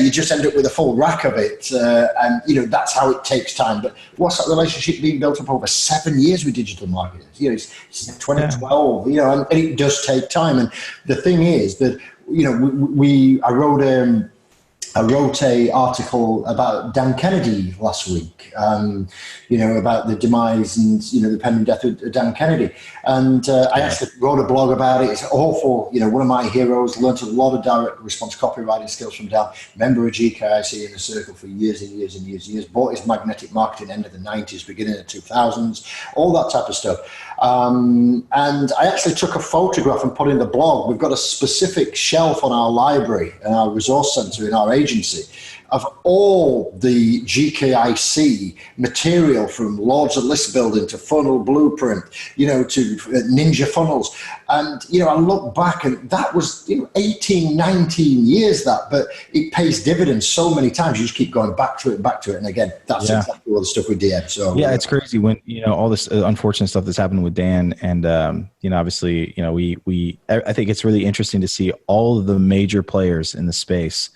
you just end up with a full rack of it. And that's how it takes time. But what's that relationship being built up over 7 years with digital marketers? It's 2012, and it does take time. And the thing is that, I wrote a article about Dan Kennedy last week, about the demise and, the pending death of Dan Kennedy. And I actually wrote a blog about it. It's awful. One of my heroes, learned a lot of direct response copywriting skills from Dan, member of GKIC in the circle for years and years and years and years, bought his magnetic marketing end of the 90s, beginning of the 2000s, all that type of stuff. And I actually took a photograph and put in the blog. We've got a specific shelf on our library and our resource center in our agency of all the GKIC material, from Lords of List Building to Funnel Blueprint, to Ninja Funnels. And, I look back and that was 18, 19 years but it pays dividends so many times. You just keep going back to it. And again, that's exactly all the stuff with DM. So it's crazy when, all this unfortunate stuff that's happened with Dan. And, obviously, I think it's really interesting to see all of the major players in the space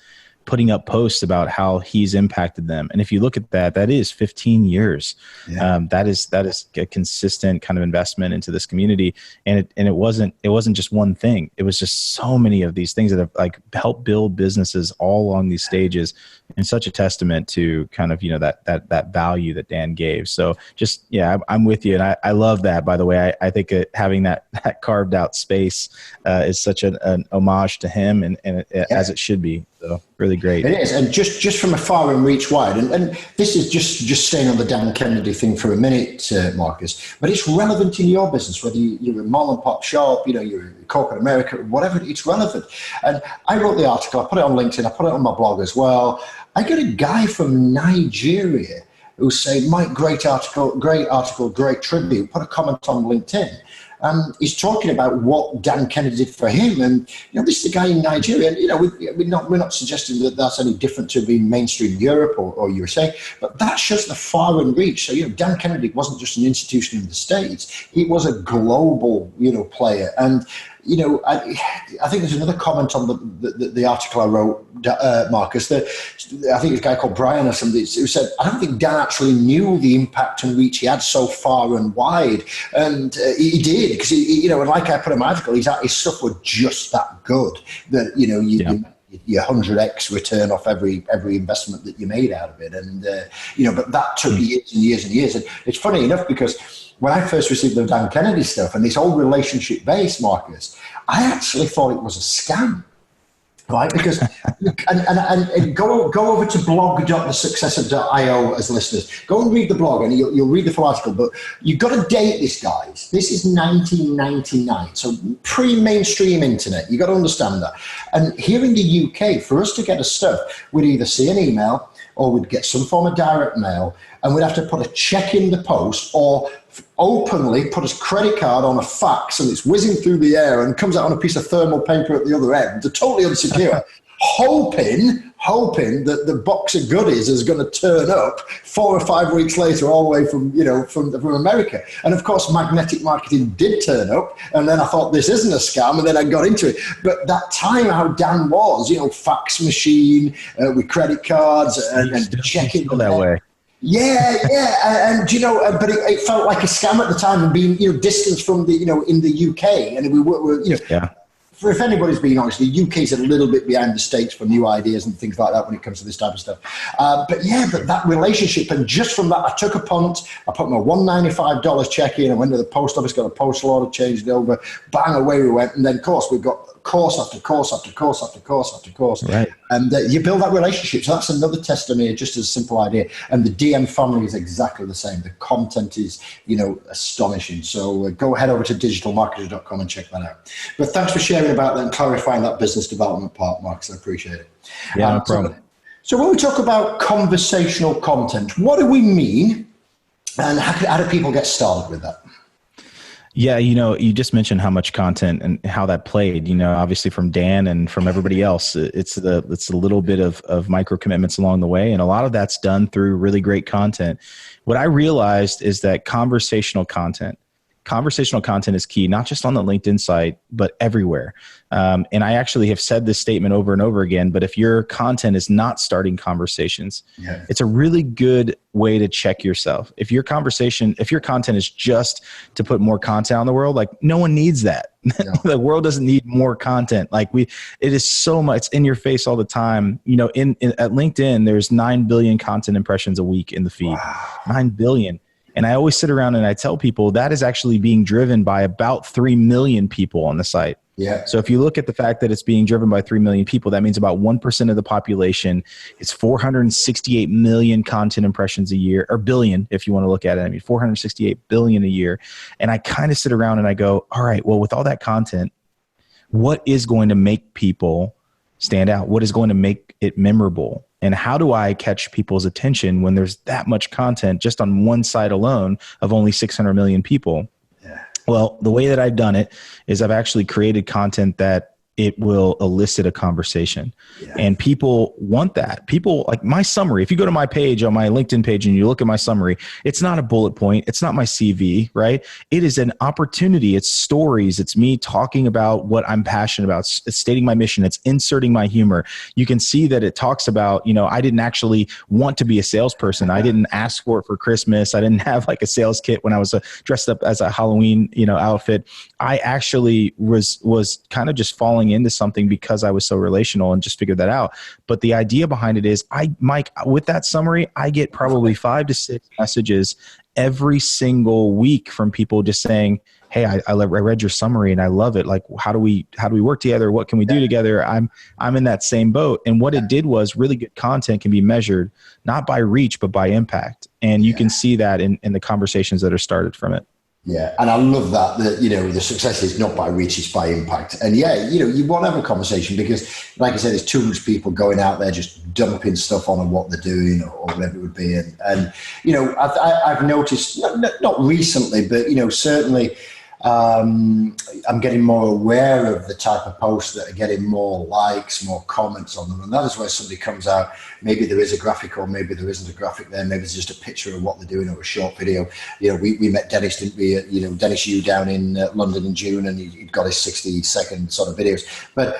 putting up posts about how he's impacted them. And if you look at that is 15 years. Yeah. That is a consistent kind of investment into this community. And it wasn't just one thing. It was just so many of these things that have helped build businesses all along these stages, and such a testament to kind of, that value that Dan gave. So just, I'm with you. And I love that, by the way. I think having that carved out space is such an homage to him and as it should be. So really great. It is. And just from afar and reach wide. And this is just staying on the Dan Kennedy thing for a minute, Marcus, but it's relevant in your business, whether you're a mom and pop shop, you're in corporate America, whatever, it's relevant. And I wrote the article, I put it on LinkedIn, I put it on my blog as well. I got a guy from Nigeria who said, Mike, great article, great tribute, put a comment on LinkedIn. He's talking about what Dan Kennedy did for him. And, this is a guy in Nigeria. And, we're not suggesting that that's any different to being mainstream Europe or USA, but that shows the far and reach. So, Dan Kennedy wasn't just an institution in the States. He was a global, player. And, I think there's another comment on the article I wrote, Marcus, that I think it's a guy called Brian or somebody who said, I don't think Dan actually knew the impact and reach he had so far and wide. And he did, because, and like I put in my article, his stuff was just that good that, your 100x return off every investment that you made out of it. And, but that took years and years and years. And it's funny enough, because when I first received the Dan Kennedy stuff and this whole relationship base, Marcus, I actually thought it was a scam. Right, because and go over to blog.thesuccessor.io as listeners. Go and read the blog, and you'll read the full article. But you've got to date this, guys. This is 1999, so pre-mainstream internet. You've got to understand that. And here in the UK, for us to get a stuff, we'd either see an email or we'd get some form of direct mail, and we'd have to put a check in the post or openly put a credit card on a fax, and it's whizzing through the air and comes out on a piece of thermal paper at the other end. They're totally unsecure, hoping that the box of goodies is going to turn up 4 or 5 weeks later, all the way from America. And of course, magnetic marketing did turn up, and then I thought, this isn't a scam, and then I got into it. But that time, how Dan was, fax machine with credit cards and checking that way. Yeah, and but it felt like a scam at the time, and being distanced from the in the UK, and we were if anybody's being honest, the UK is a little bit behind the States for new ideas and things like that when it comes to this type of stuff. But that relationship, and just from that, I took a punt. I put my $195 check in. I went to the post office, got a postal order, changed it over, bang, away we went. And then, of course, we've got course after course after course after course after course. Right. And you build that relationship. So that's another testimony, just as a simple idea. And the DM family is exactly the same. The content is, astonishing. So go head over to digitalmarketers.com and check that out. But thanks for sharing about that and clarifying that business development part, Marcus. I appreciate it. Yeah, no problem. So when we talk about conversational content, what do we mean, and how do people get started with that? Yeah, you just mentioned how much content and how that played, obviously from Dan and from everybody else. It's a little bit of micro commitments along the way. And a lot of that's done through really great content. What I realized is that conversational content is key, not just on the LinkedIn site, but everywhere. And I actually have said this statement over and over again, but if your content is not starting conversations, it's a really good way to check yourself. If your content is just to put more content on the world, like no one needs that. No. The world doesn't need more content. It is so much, it's in your face all the time. At LinkedIn, there's 9 billion content impressions a week in the feed. Wow. 9 billion. And I always sit around and I tell people that is actually being driven by about 3 million people on the site. Yeah. So if you look at the fact that it's being driven by 3 million people, that means about 1% of the population. It's 468 million content impressions a year, or billion, if you want to look at it. 468 billion a year. And I kind of sit around and I go, all right, well, with all that content, what is going to make people stand out? What is going to make it memorable? And how do I catch people's attention when there's that much content just on one site alone of only 600 million people? Yeah. Well, the way that I've done it is I've actually created content that it will elicit a conversation. Yeah. And people want that. People like my summary. If you go to my page on my LinkedIn page and you look at my summary, it's not a bullet point. It's not my CV, right? It is an opportunity. It's stories. It's me talking about what I'm passionate about. It's stating my mission. It's inserting my humor. You can see that it talks about, I didn't actually want to be a salesperson. I didn't ask for it for Christmas. I didn't have like a sales kit when I was dressed up as a Halloween, outfit. I actually was kind of just falling into something because I was so relational and just figured that out. But the idea behind it is Mike, with that summary, I get probably 5 to 6 messages every single week from people just saying, hey, I read your summary and I love it. Like, how do we work together? What can we do together? I'm in that same boat. And what it did was really good content can be measured, not by reach, but by impact. And you can see that in the conversations that are started from it. Yeah, and I love that the success is not by reach, it's by impact. And you want to have a conversation because, like I said, there's too much people going out there just dumping stuff on what they're doing or whatever it would be. And I've noticed, not recently, but, certainly I'm getting more aware of the type of posts that are getting more likes, more comments on them. And that is where somebody comes out, maybe there is a graphic or maybe there isn't a graphic there. Maybe it's just a picture of what they're doing or a short video. We met Dennis, didn't we? Dennis Yu down in London in June, and he'd got his 60-second sort of videos. But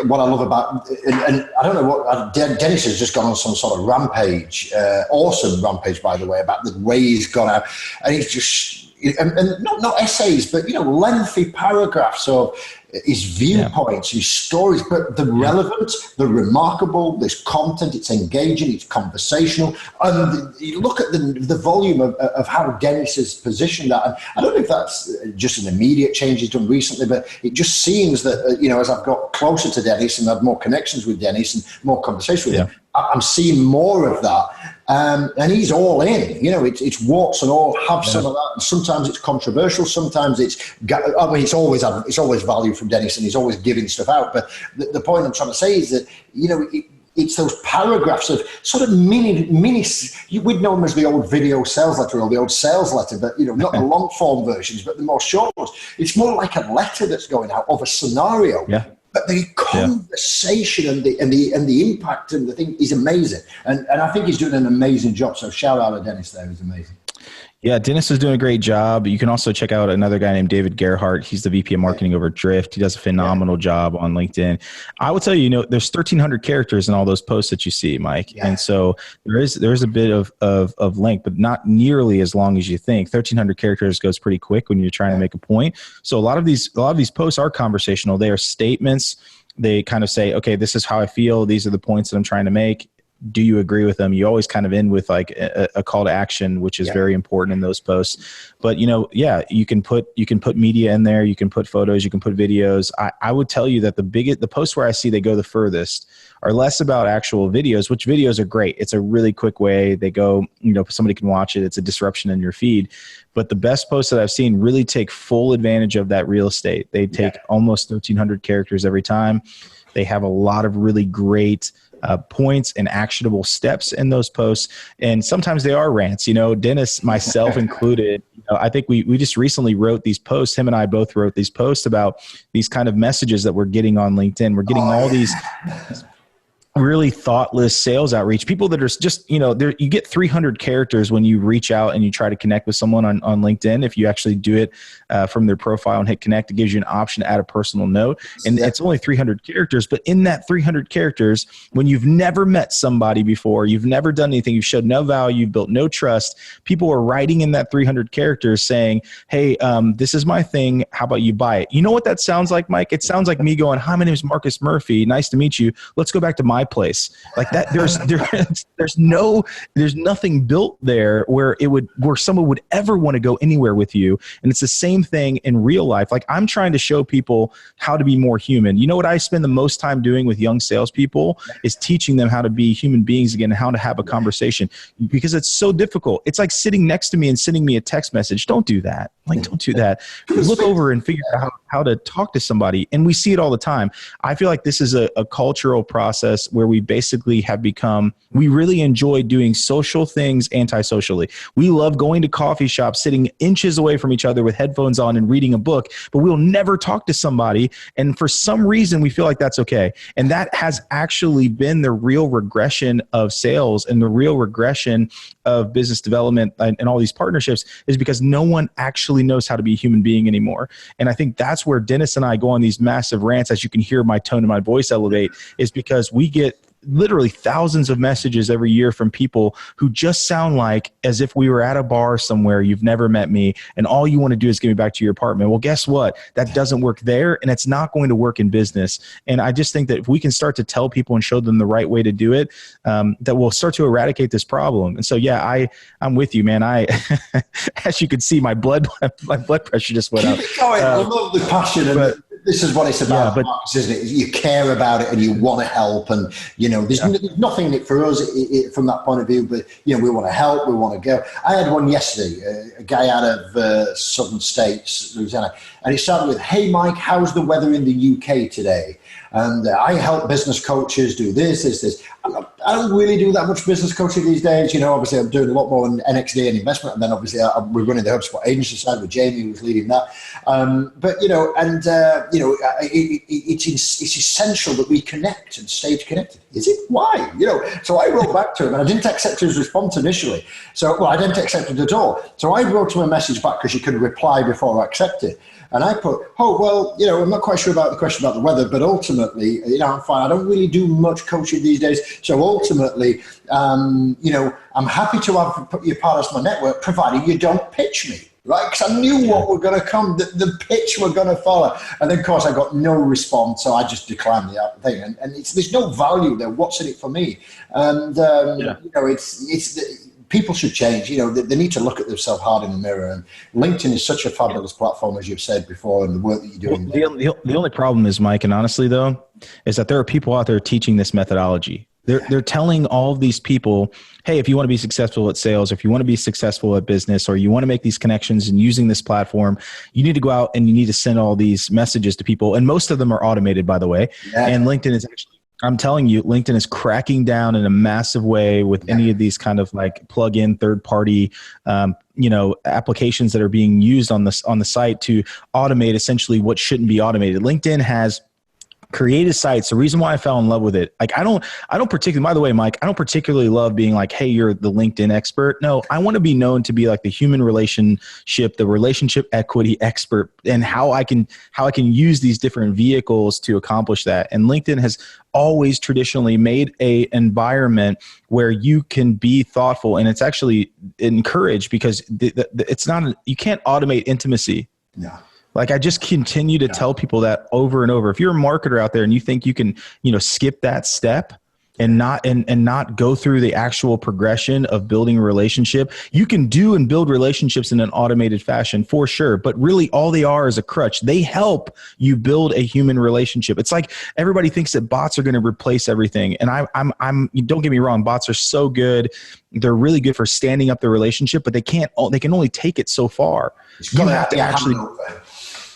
what I love about, and I don't know what, Dennis has just gone on some sort of rampage, awesome rampage, by the way, about the way he's gone out. And he's just, and not essays, but lengthy paragraphs of his viewpoints, his stories, but the relevant, the remarkable, there's content, it's engaging, it's conversational. And you look at the volume of how Dennis has positioned that. And I don't know if that's just an immediate change he's done recently, but it just seems that, as I've got closer to Dennis and had more connections with Dennis and more conversation with him, I'm seeing more of that. And he's all in, it's warts and all, have some of that. And sometimes it's controversial. Sometimes it's always value from Dennis and he's always giving stuff out. But the point I'm trying to say is that, it's those paragraphs of sort of mini, we'd know them as the old video sales letter or the old sales letter, but, not the long form versions, but the more short ones. It's more like a letter that's going out of a scenario. Yeah. But the conversation and the impact and the thing is amazing. And I think he's doing an amazing job. So shout out to Dennis there. He's amazing. Yeah, Dennis is doing a great job. You can also check out another guy named David Gerhardt. He's the VP of marketing over at Drift. He does a phenomenal job on LinkedIn. I will tell you, there's 1,300 characters in all those posts that you see, Mike. Yeah. And so there's a bit of length, but not nearly as long as you think. 1,300 characters goes pretty quick when you're trying to make a point. So a lot of these posts are conversational. They are statements. They kind of say, okay, this is how I feel. These are the points that I'm trying to make. Do you agree with them? You always kind of end with like a call to action, which is very important in those posts. But you can put media in there, you can put photos, you can put videos. I would tell you that the posts where I see they go the furthest are less about actual videos, which videos are great. It's a really quick way. They go, somebody can watch it. It's a disruption in your feed. But the best posts that I've seen really take full advantage of that real estate. They take almost 1,300 characters every time. They have a lot of really great points and actionable steps in those posts. And sometimes they are rants, Dennis, myself included. I think we just recently wrote these posts. Him and I both wrote these posts about these kind of messages that we're getting on LinkedIn. We're getting all these really thoughtless sales outreach, people that are just, you get 300 characters when you reach out and you try to connect with someone on LinkedIn. If you actually do it from their profile and hit connect, it gives you an option to add a personal note. And it's only 300 characters, but in that 300 characters, when you've never met somebody before, you've never done anything, you've showed no value, you've built no trust, people are writing in that 300 characters saying, hey, this is my thing. How about you buy it? You know what that sounds like, Mike? It sounds like me going, hi, my name is Marcus Murphy. Nice to meet you. Let's go back to my place. Like that. There's nothing built there where someone would ever want to go anywhere with you. And it's the same thing in real life. Like I'm trying to show people how to be more human. You know what I spend the most time doing with young salespeople is teaching them how to be human beings again, and how to have a conversation, because it's so difficult. It's like sitting next to me and sending me a text message. Don't do that. Don't do that. Look over and figure out how to talk to somebody. And we see it all the time. I feel like this is a cultural process where we basically have become, we really enjoy doing social things antisocially. We love going to coffee shops, sitting inches away from each other with headphones on and reading a book, but we'll never talk to somebody. And for some reason, we feel like that's okay. And that has actually been the real regression of sales and the real regression of business development and all these partnerships, is because no one actually knows how to be a human being anymore. And I think that's where Dennis and I go on these massive rants, as you can hear my tone and my voice elevate, is because we get literally thousands of messages every year from people who just sound like as if we were at a bar somewhere, you've never met me, and all you want to do is get me back to your apartment. Well, guess what? That doesn't work there, and it's not going to work in business. And I just think that if we can start to tell people and show them the right way to do it, that we'll start to eradicate this problem. And so, yeah, I'm with you, man. As you can see, my blood pressure just went up. I love the passion. And this is what it's about, Marcus, isn't it? You care about it and you want to help, and there's nothing in it for us from that point of view. But we want to help, we want to go. I had one yesterday, a guy out of southern states, Louisiana, and it started with, "Hey Mike, how's the weather in the UK today?" And I help business coaches do this. I don't really do that much business coaching these days. Obviously I'm doing a lot more in NXD and investment. And then obviously we're running the HubSpot agency side with Jamie, who's leading that. It's essential that we connect and stay connected. Is it? Why? So I wrote back to him, and I didn't accept his response initially. I didn't accept it at all. So I wrote him a message back, because you can reply before I accept it. And I put, I'm not quite sure about the question about the weather, but ultimately, I'm fine. I don't really do much coaching these days. So ultimately, I'm happy to have put you part of my network, provided you don't pitch me, right? Because I knew what were going to come, the pitch we're going to follow. And then, of course, I got no response, so I just declined the thing. And there's no value there. What's in it for me? And, people should change. They need to look at themselves hard in the mirror. And LinkedIn is such a fabulous platform, as you've said before, and the work that you're doing. The only problem is, Mike, and honestly though, is that there are people out there teaching this methodology. They're telling all of these people, hey, if you want to be successful at sales, if you want to be successful at business, or you want to make these connections and using this platform, you need to go out and you need to send all these messages to people. And most of them are automated, by the way. Yeah. And LinkedIn is actually, I'm telling you, LinkedIn is cracking down in a massive way with any of these kind of like plug-in third-party, applications that are being used on the site to automate essentially what shouldn't be automated. LinkedIn has created sites. The reason why I fell in love with it, like I don't particularly, by the way, Mike, I don't particularly love being like, hey, you're the LinkedIn expert. No, I want to be known to be like the human relationship, the relationship equity expert, and how I can use these different vehicles to accomplish that. And LinkedIn has always traditionally made a environment where you can be thoughtful, and it's actually encouraged, because it's not, you can't automate intimacy. Yeah. Like I just continue to tell people that over and over. If you're a marketer out there and you think you can, skip that step and not go through the actual progression of building a relationship, you can do and build relationships in an automated fashion for sure. But really all they are is a crutch. They help you build a human relationship. It's like everybody thinks that bots are going to replace everything. And I'm don't get me wrong. Bots are so good. They're really good for standing up the relationship, but they can only take it so far. You have to actually.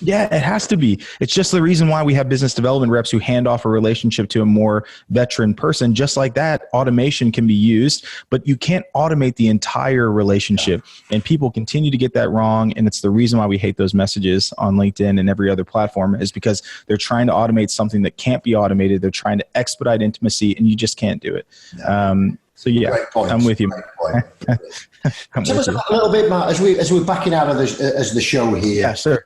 Yeah, it has to be. It's just the reason why we have business development reps who hand off a relationship to a more veteran person. Just like that, automation can be used, but you can't automate the entire relationship. And people continue to get that wrong. And it's the reason why we hate those messages on LinkedIn and every other platform, is because they're trying to automate something that can't be automated. They're trying to expedite intimacy, and you just can't do it. So yeah, I'm with you. Tell us a little bit, Mark, as we're backing out of the show here. Yeah, sure.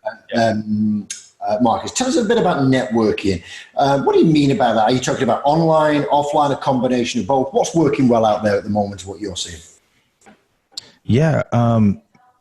Marcus, tell us a bit about networking. What do you mean about that? Are you talking about online, offline, a combination of both? What's working well out there at the moment, what you're seeing? Yeah.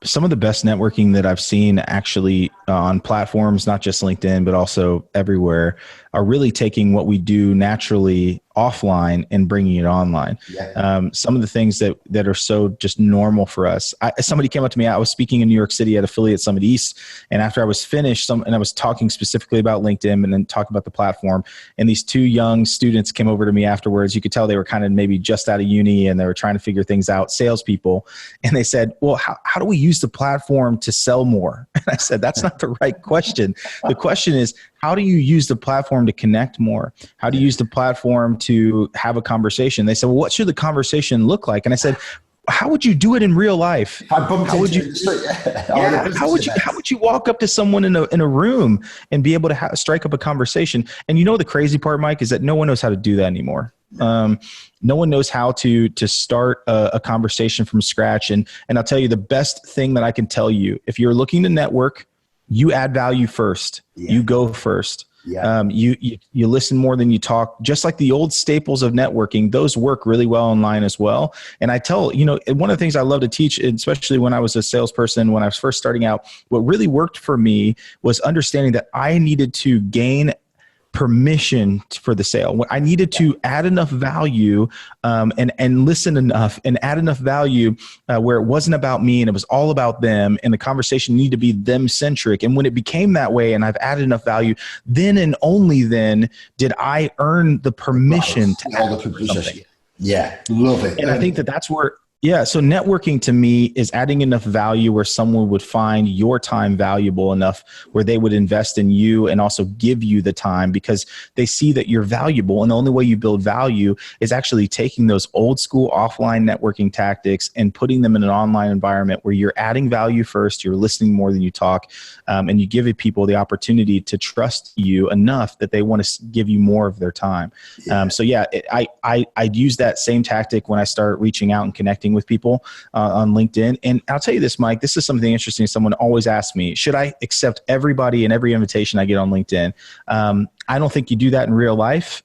Some of the best networking that I've seen actually on platforms, not just LinkedIn, but also everywhere, are really taking what we do naturally offline and bringing it online. Yeah. Some of the things that are so just normal for us. Somebody came up to me. I was speaking in New York City at Affiliate Summit East, and after I was finished, and I was talking specifically about LinkedIn and then talking about the platform, and these two young students came over to me afterwards. You could tell they were kind of maybe just out of uni, and they were trying to figure things out, salespeople. And they said, well, how do we use the platform to sell more? And I said, that's not the right question. The question is, how do you use the platform to connect more? How do you use the platform to have a conversation? They said, well, what should the conversation look like? And I said, how would you do it in real life? How would you walk up to someone in a room and be able to strike up a conversation? And you know, the crazy part, Mike, is that no one knows how to do that anymore. No one knows how to start a conversation from scratch. And I'll tell you, the best thing that I can tell you, if you're looking to network, you add value first. Yeah. You go first. Yeah. You listen more than you talk. Just like the old staples of networking, those work really well online as well. And I tell, one of the things I love to teach, especially when I was a salesperson, when I was first starting out, what really worked for me was understanding that I needed to gain permission for the sale. I needed to add enough value and listen enough and add enough value where it wasn't about me and it was all about them, and the conversation needed to be them centric. And when it became that way and I've added enough value, then and only then did I earn the permission to add something. Yeah, love it. And I think that's where so networking to me is adding enough value where someone would find your time valuable enough where they would invest in you and also give you the time because they see that you're valuable. And the only way you build value is actually taking those old school offline networking tactics and putting them in an online environment where you're adding value first, you're listening more than you talk, and you give people the opportunity to trust you enough that they want to give you more of their time. I'd use that same tactic when I start reaching out and connecting with people on LinkedIn. And I'll tell you this, Mike, this is something interesting. Someone always asks me, should I accept everybody and every invitation I get on LinkedIn? I don't think you do that in real life.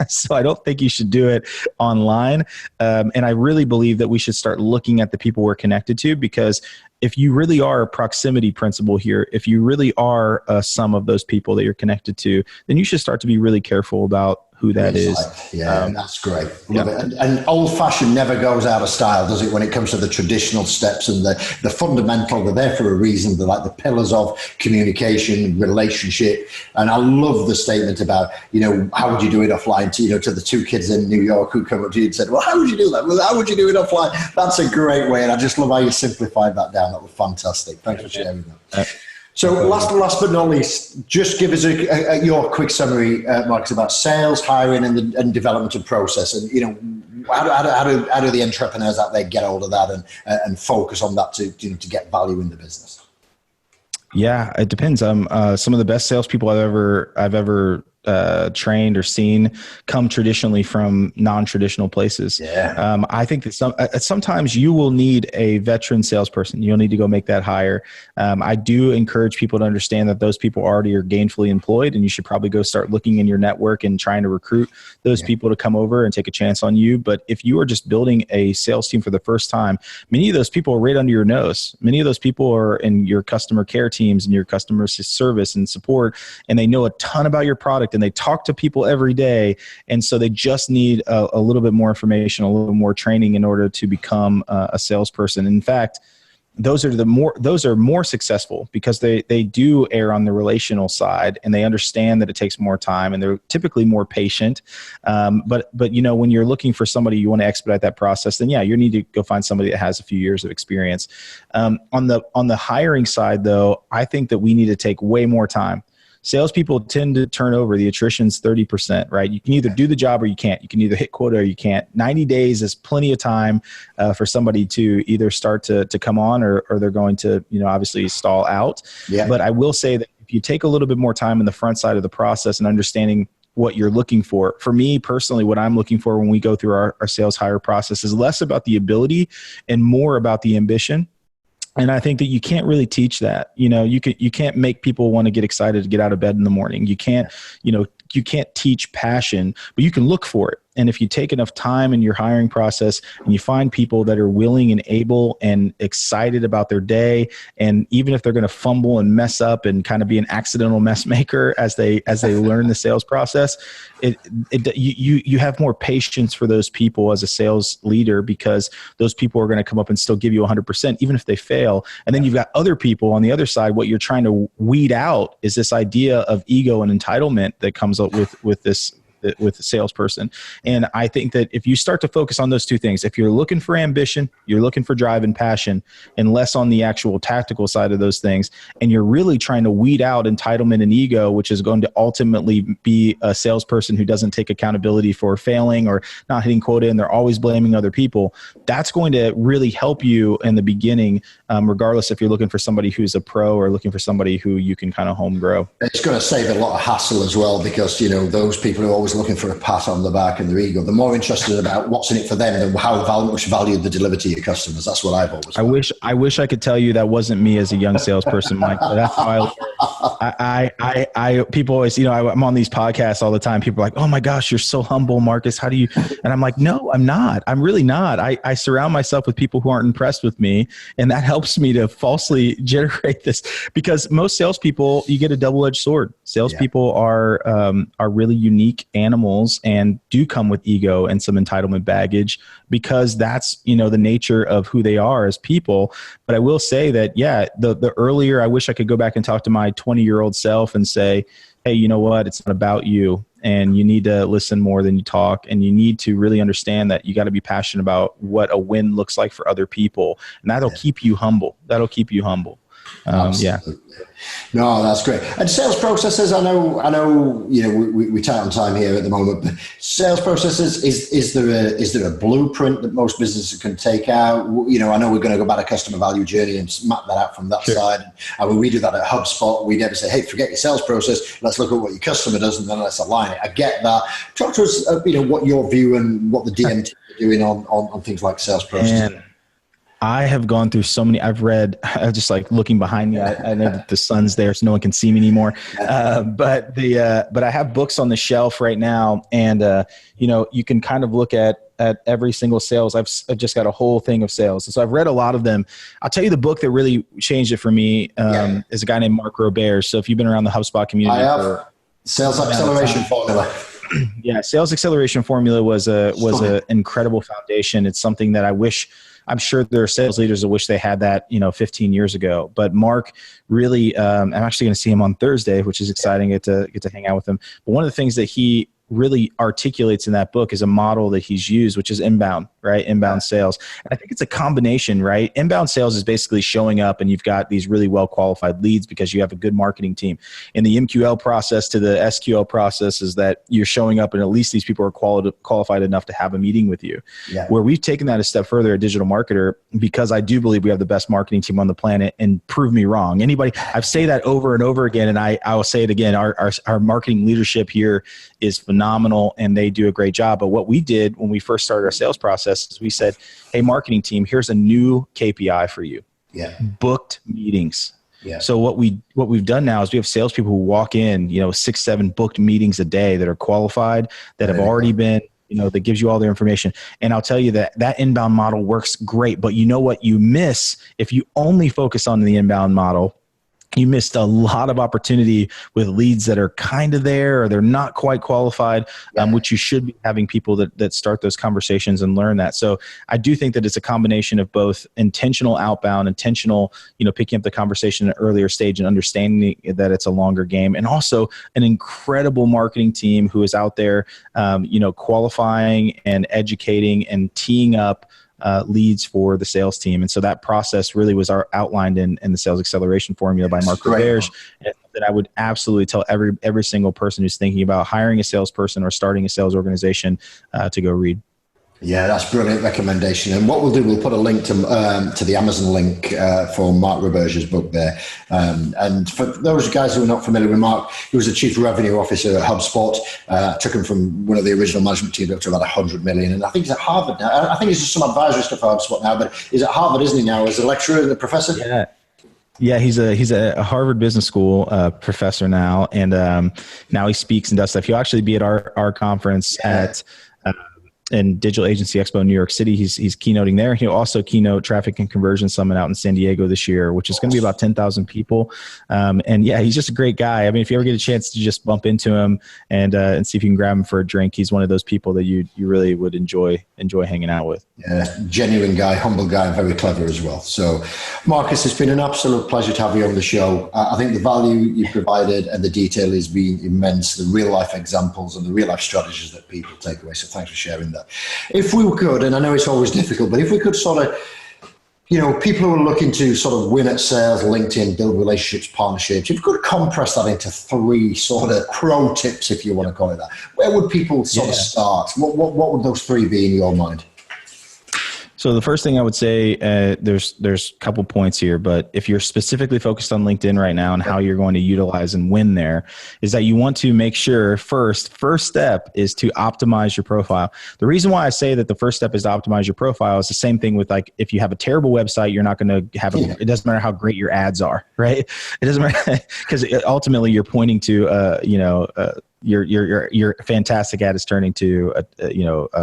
So I don't think you should do it online. And I really believe that we should start looking at the people we're connected to, because if you really are a proximity principle here, if you really are a sum of those people that you're connected to, then you should start to be really careful about who that is. That's great. Love it. And old-fashioned never goes out of style, does it, when it comes to the traditional steps and the fundamental? They're there for a reason. They're like the pillars of communication, relationship. And I love the statement about, how would you do it offline to the two kids in New York who come up to you and said, well, how would you do that? Well, how would you do it offline? That's a great way. And I just love how you simplified that down. That was fantastic. Thanks for sharing that. So last but not least, just give us your quick summary, Marcus, about sales, hiring, and development and process. And how do the entrepreneurs out there get hold of that and focus on that to get value in the business? Yeah, it depends. Some of the best salespeople I've ever trained or seen come traditionally from non-traditional places. Yeah. I think that sometimes you will need a veteran salesperson. You'll need to go make that hire. I do encourage people to understand that those people already are gainfully employed, and you should probably go start looking in your network and trying to recruit those people to come over and take a chance on you. But if you are just building a sales team for the first time, many of those people are right under your nose. Many of those people are in your customer care teams and your customer service and support, and they know a ton about your product, and they talk to people every day. And so they just need a little bit more information, a little more training in order to become a salesperson. In fact, those are more successful because they do err on the relational side, and they understand that it takes more time, and they're typically more patient. But when you're looking for somebody, you want to expedite that process, then you need to go find somebody that has a few years of experience. On the hiring side, though, I think that we need to take way more time. Salespeople tend to turn over. The attrition's 30%, right? You can either do the job or you can't. You can either hit quota or you can't. 90 days is plenty of time for somebody to either start to come on or they're going to, obviously stall out. Yeah. But I will say that if you take a little bit more time in the front side of the process and understanding what you're looking for me personally, what I'm looking for when we go through our sales hire process is less about the ability and more about the ambition. And I think that you can't really teach that. You can't make people want to get excited to get out of bed in the morning. You can't teach passion, but you can look for it. And if you take enough time in your hiring process and you find people that are willing and able and excited about their day, and even if they're going to fumble and mess up and kind of be an accidental mess maker as they learn the sales process, you have more patience for those people as a sales leader, because those people are going to come up and still give you 100%, even if they fail. And then you've got other people on the other side. What you're trying to weed out is this idea of ego and entitlement that comes up with a salesperson. And I think that if you start to focus on those two things, if you're looking for ambition, you're looking for drive and passion, and less on the actual tactical side of those things, and you're really trying to weed out entitlement and ego, which is going to ultimately be a salesperson who doesn't take accountability for failing or not hitting quota, and they're always blaming other people, that's going to really help you in the beginning, regardless if you're looking for somebody who's a pro or looking for somebody who you can kind of home grow. It's going to save a lot of hassle as well, because those people who are always looking for a pat on the back and their ego, they're more interested about what's in it for them than how much value they deliver to your customers. That's what I've always found. I wish I could tell you that wasn't me as a young salesperson, Mike. But that's how I people always, I'm on these podcasts all the time. People are like, "Oh my gosh, you're so humble, Marcus. How do you?" And I'm like, "No, I'm not. I'm really not. I surround myself with people who aren't impressed with me, and that helps me to falsely generate this." Because most salespeople, you get a double-edged sword. Salespeople are really unique animals and do come with ego and some entitlement baggage, because that's, the nature of who they are as people. But I will say that, the earlier, I wish I could go back and talk to my 20-year-old self and say, hey, you know what? It's not about you, and you need to listen more than you talk, and you need to really understand that you got to be passionate about what a win looks like for other people. And that'll keep you humble. No, that's great. And sales processes, I know, we tight on time here at the moment, but sales processes, is there a blueprint that most businesses can take out? I know we're going to go about a customer value journey and map that out from that side. And when we do that at HubSpot, we never say, hey, forget your sales process. Let's look at what your customer does and then let's align it. I get that. Talk to us, what your view and what the DM team are doing on things like sales processes. I have gone through so many. I've read, just like looking behind me. I know that the sun's there, so no one can see me anymore. But I have books on the shelf right now, and you can kind of look at every single sales. I've just got a whole thing of sales, and so I've read a lot of them. I'll tell you the book that really changed it for me is a guy named Mark Robert. So if you've been around the HubSpot community, I have. Sales Acceleration Formula. Yeah, Sales Acceleration Formula was an incredible foundation. It's something that I'm sure there are sales leaders that wish they had that, 15 years ago. But Mark really, I'm actually going to see him on Thursday, which is exciting. Get to hang out with him. But one of the things that he really articulates in that book is a model that he's used, which is inbound, right? Inbound sales. And I think it's a combination, right? Inbound sales is basically showing up and you've got these really well-qualified leads because you have a good marketing team. In the MQL process to the SQL process is that you're showing up and at least these people are qualified enough to have a meeting with you. Yeah. Where we've taken that a step further, a digital marketer, because I do believe we have the best marketing team on the planet, and prove me wrong. I've said that over and over again, and I will say it again. Our marketing leadership here is phenomenal and they do a great job. But what we did when we first started our sales process is we said, hey, marketing team, here's a new KPI for you. Yeah. Booked meetings. Yeah. So what we've done now is we have salespeople who walk in, 6-7 booked meetings a day that are qualified, that have already been, that gives you all their information. And I'll tell you that inbound model works great. But you know what you miss if you only focus on the inbound model you missed a lot of opportunity with leads that are kind of there or they're not quite qualified, which you should be having people that start those conversations and learn that. So I do think that it's a combination of both intentional outbound, intentional, picking up the conversation at an earlier stage and understanding that it's a longer game, and also an incredible marketing team who is out there, qualifying and educating and teeing up leads for the sales team. And so that process really was outlined in the sales acceleration formula by Mark Roberge, that I would absolutely tell every single person who's thinking about hiring a salesperson or starting a sales organization to go read. Yeah, that's brilliant recommendation. And what we'll do, we'll put a link to the Amazon link for Mark Roberge's book there. And for those guys who are not familiar with Mark, he was the chief revenue officer at HubSpot. Took him from one of the original management team up to about 100 million. And I think he's at Harvard now. I think he's just some advisory stuff for HubSpot now, but he's at Harvard, isn't he now, as a lecturer and a professor? Yeah. Yeah, he's a Harvard Business School professor now, and now he speaks and does stuff. He'll actually be at our conference at in Digital Agency Expo in New York City. He's keynoting there. He'll also keynote Traffic and Conversion Summit out in San Diego this year, which is going to be about 10,000 people. And yeah, he's just a great guy. I mean, if you ever get a chance to just bump into him and see if you can grab him for a drink, he's one of those people that you really would enjoy hanging out with. Yeah, genuine guy, humble guy, and very clever as well. So, Marcus, it's been an absolute pleasure to have you on the show. I think the value you provided and the detail has been immense, the real life examples and the real life strategies that people take away. So thanks for sharing that. If we could, and I know it's always difficult, but if we could sort of, people who are looking to sort of win at sales, LinkedIn, build relationships, partnerships, if you could compress that into 3 sort of pro tips, if you want to call it that, where would people sort of start? What would those 3 be in your mind? So the first thing I would say, there's a couple points here, but if you're specifically focused on LinkedIn right now and how you're going to utilize and win there, is that you want to make sure first step is to optimize your profile. The reason why I say that the first step is to optimize your profile is the same thing with, like, if you have a terrible website, you're not going to have it doesn't matter how great your ads are, right? It doesn't matter, because ultimately you're pointing to, your fantastic ad is turning to a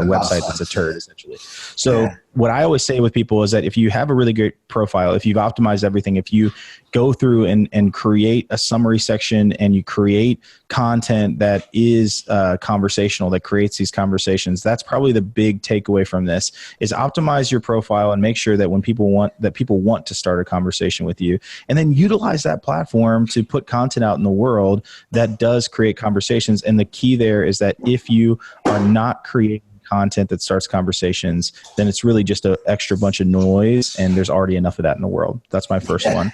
website that's a turd, essentially. So what I always say with people is that if you have a really great profile, if you've optimized everything, if you go through and create a summary section and you create content that is conversational, that creates these conversations, that's probably the big takeaway from this, is optimize your profile and make sure that when people want to start a conversation with you, and then utilize that platform to put content out in the world that does create conversations. And the key there is that if you are not creating content that starts conversations, then it's really just an extra bunch of noise, and there's already enough of that in the world. That's my first one.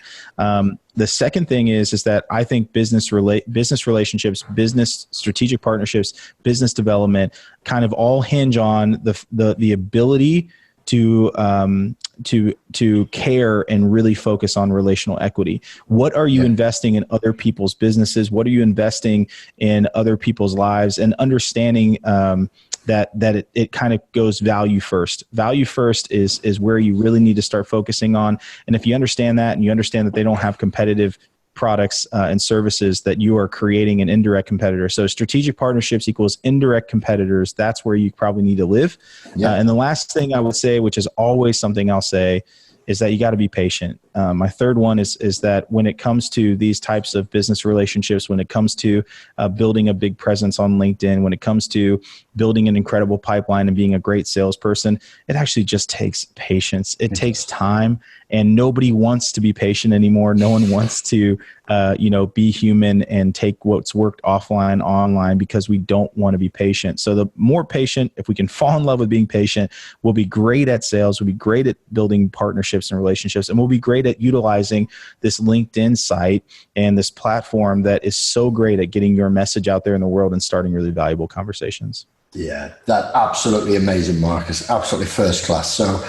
The second thing is that I think business relationships, business strategic partnerships, business development kind of all hinge on the ability to care and really focus on relational equity. What are you investing in other people's businesses? What are you investing in other people's lives? And understanding that it kind of goes value first. Value first is where you really need to start focusing on. And if you understand that, and you understand that they don't have competitive products and services, that you are creating an indirect competitor. So strategic partnerships equals indirect competitors. That's where you probably need to live. And the last thing I would say, which is always something I'll say, is that you got to be patient. My third one is that when it comes to these types of business relationships, when it comes to building a big presence on LinkedIn, when it comes to building an incredible pipeline and being a great salesperson, it actually just takes patience. It takes time, and nobody wants to be patient anymore. No one wants to, be human and take what's worked offline online, because we don't want to be patient. So the more patient, if we can fall in love with being patient, we'll be great at sales. We'll be great at building partnerships and relationships, and we'll be great at utilizing this LinkedIn site and this platform that is so great at getting your message out there in the world and starting really valuable conversations. Yeah, that's absolutely amazing, Marcus. Absolutely first class. So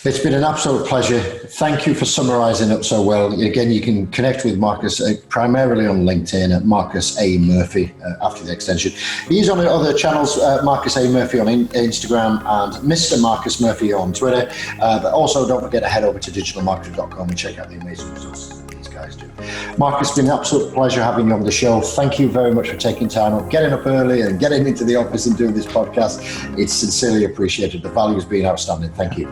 it's been an absolute pleasure. Thank you for summarizing it so well. Again, you can connect with Marcus primarily on LinkedIn at Marcus A. Murphy after the extension. He's on other channels, Marcus A. Murphy on Instagram and Mr. Marcus Murphy on Twitter. But also don't forget to head over to digitalmarketer.com and check out the amazing results that these guys do. Marcus, it's been an absolute pleasure having you on the show. Thank you very much for taking time up, getting up early and getting into the office and doing this podcast. It's sincerely appreciated. The value has been outstanding. Thank you.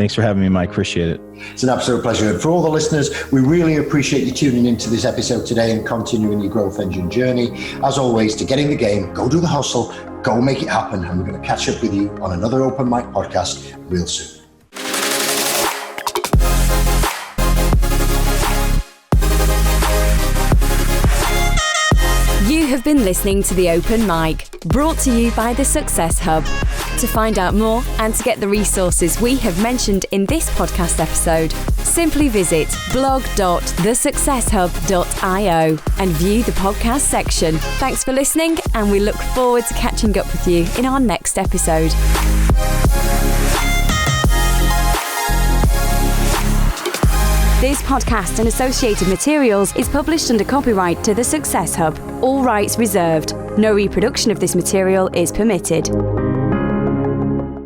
Thanks for having me, Mike. Appreciate it. It's an absolute pleasure. And for all the listeners, we really appreciate you tuning into this episode today and continuing your growth engine journey. As always, to get in the game, go do the hustle, go make it happen. And we're going to catch up with you on another Open Mic podcast real soon. You have been listening to The Open Mic, brought to you by The Success Hub. To find out more and to get the resources we have mentioned in this podcast episode, simply visit blog.thesuccesshub.io and view the podcast section. Thanks for listening, and we look forward to catching up with you in our next episode. This podcast and associated materials is published under copyright to The Success Hub. All rights reserved. No reproduction of this material is permitted.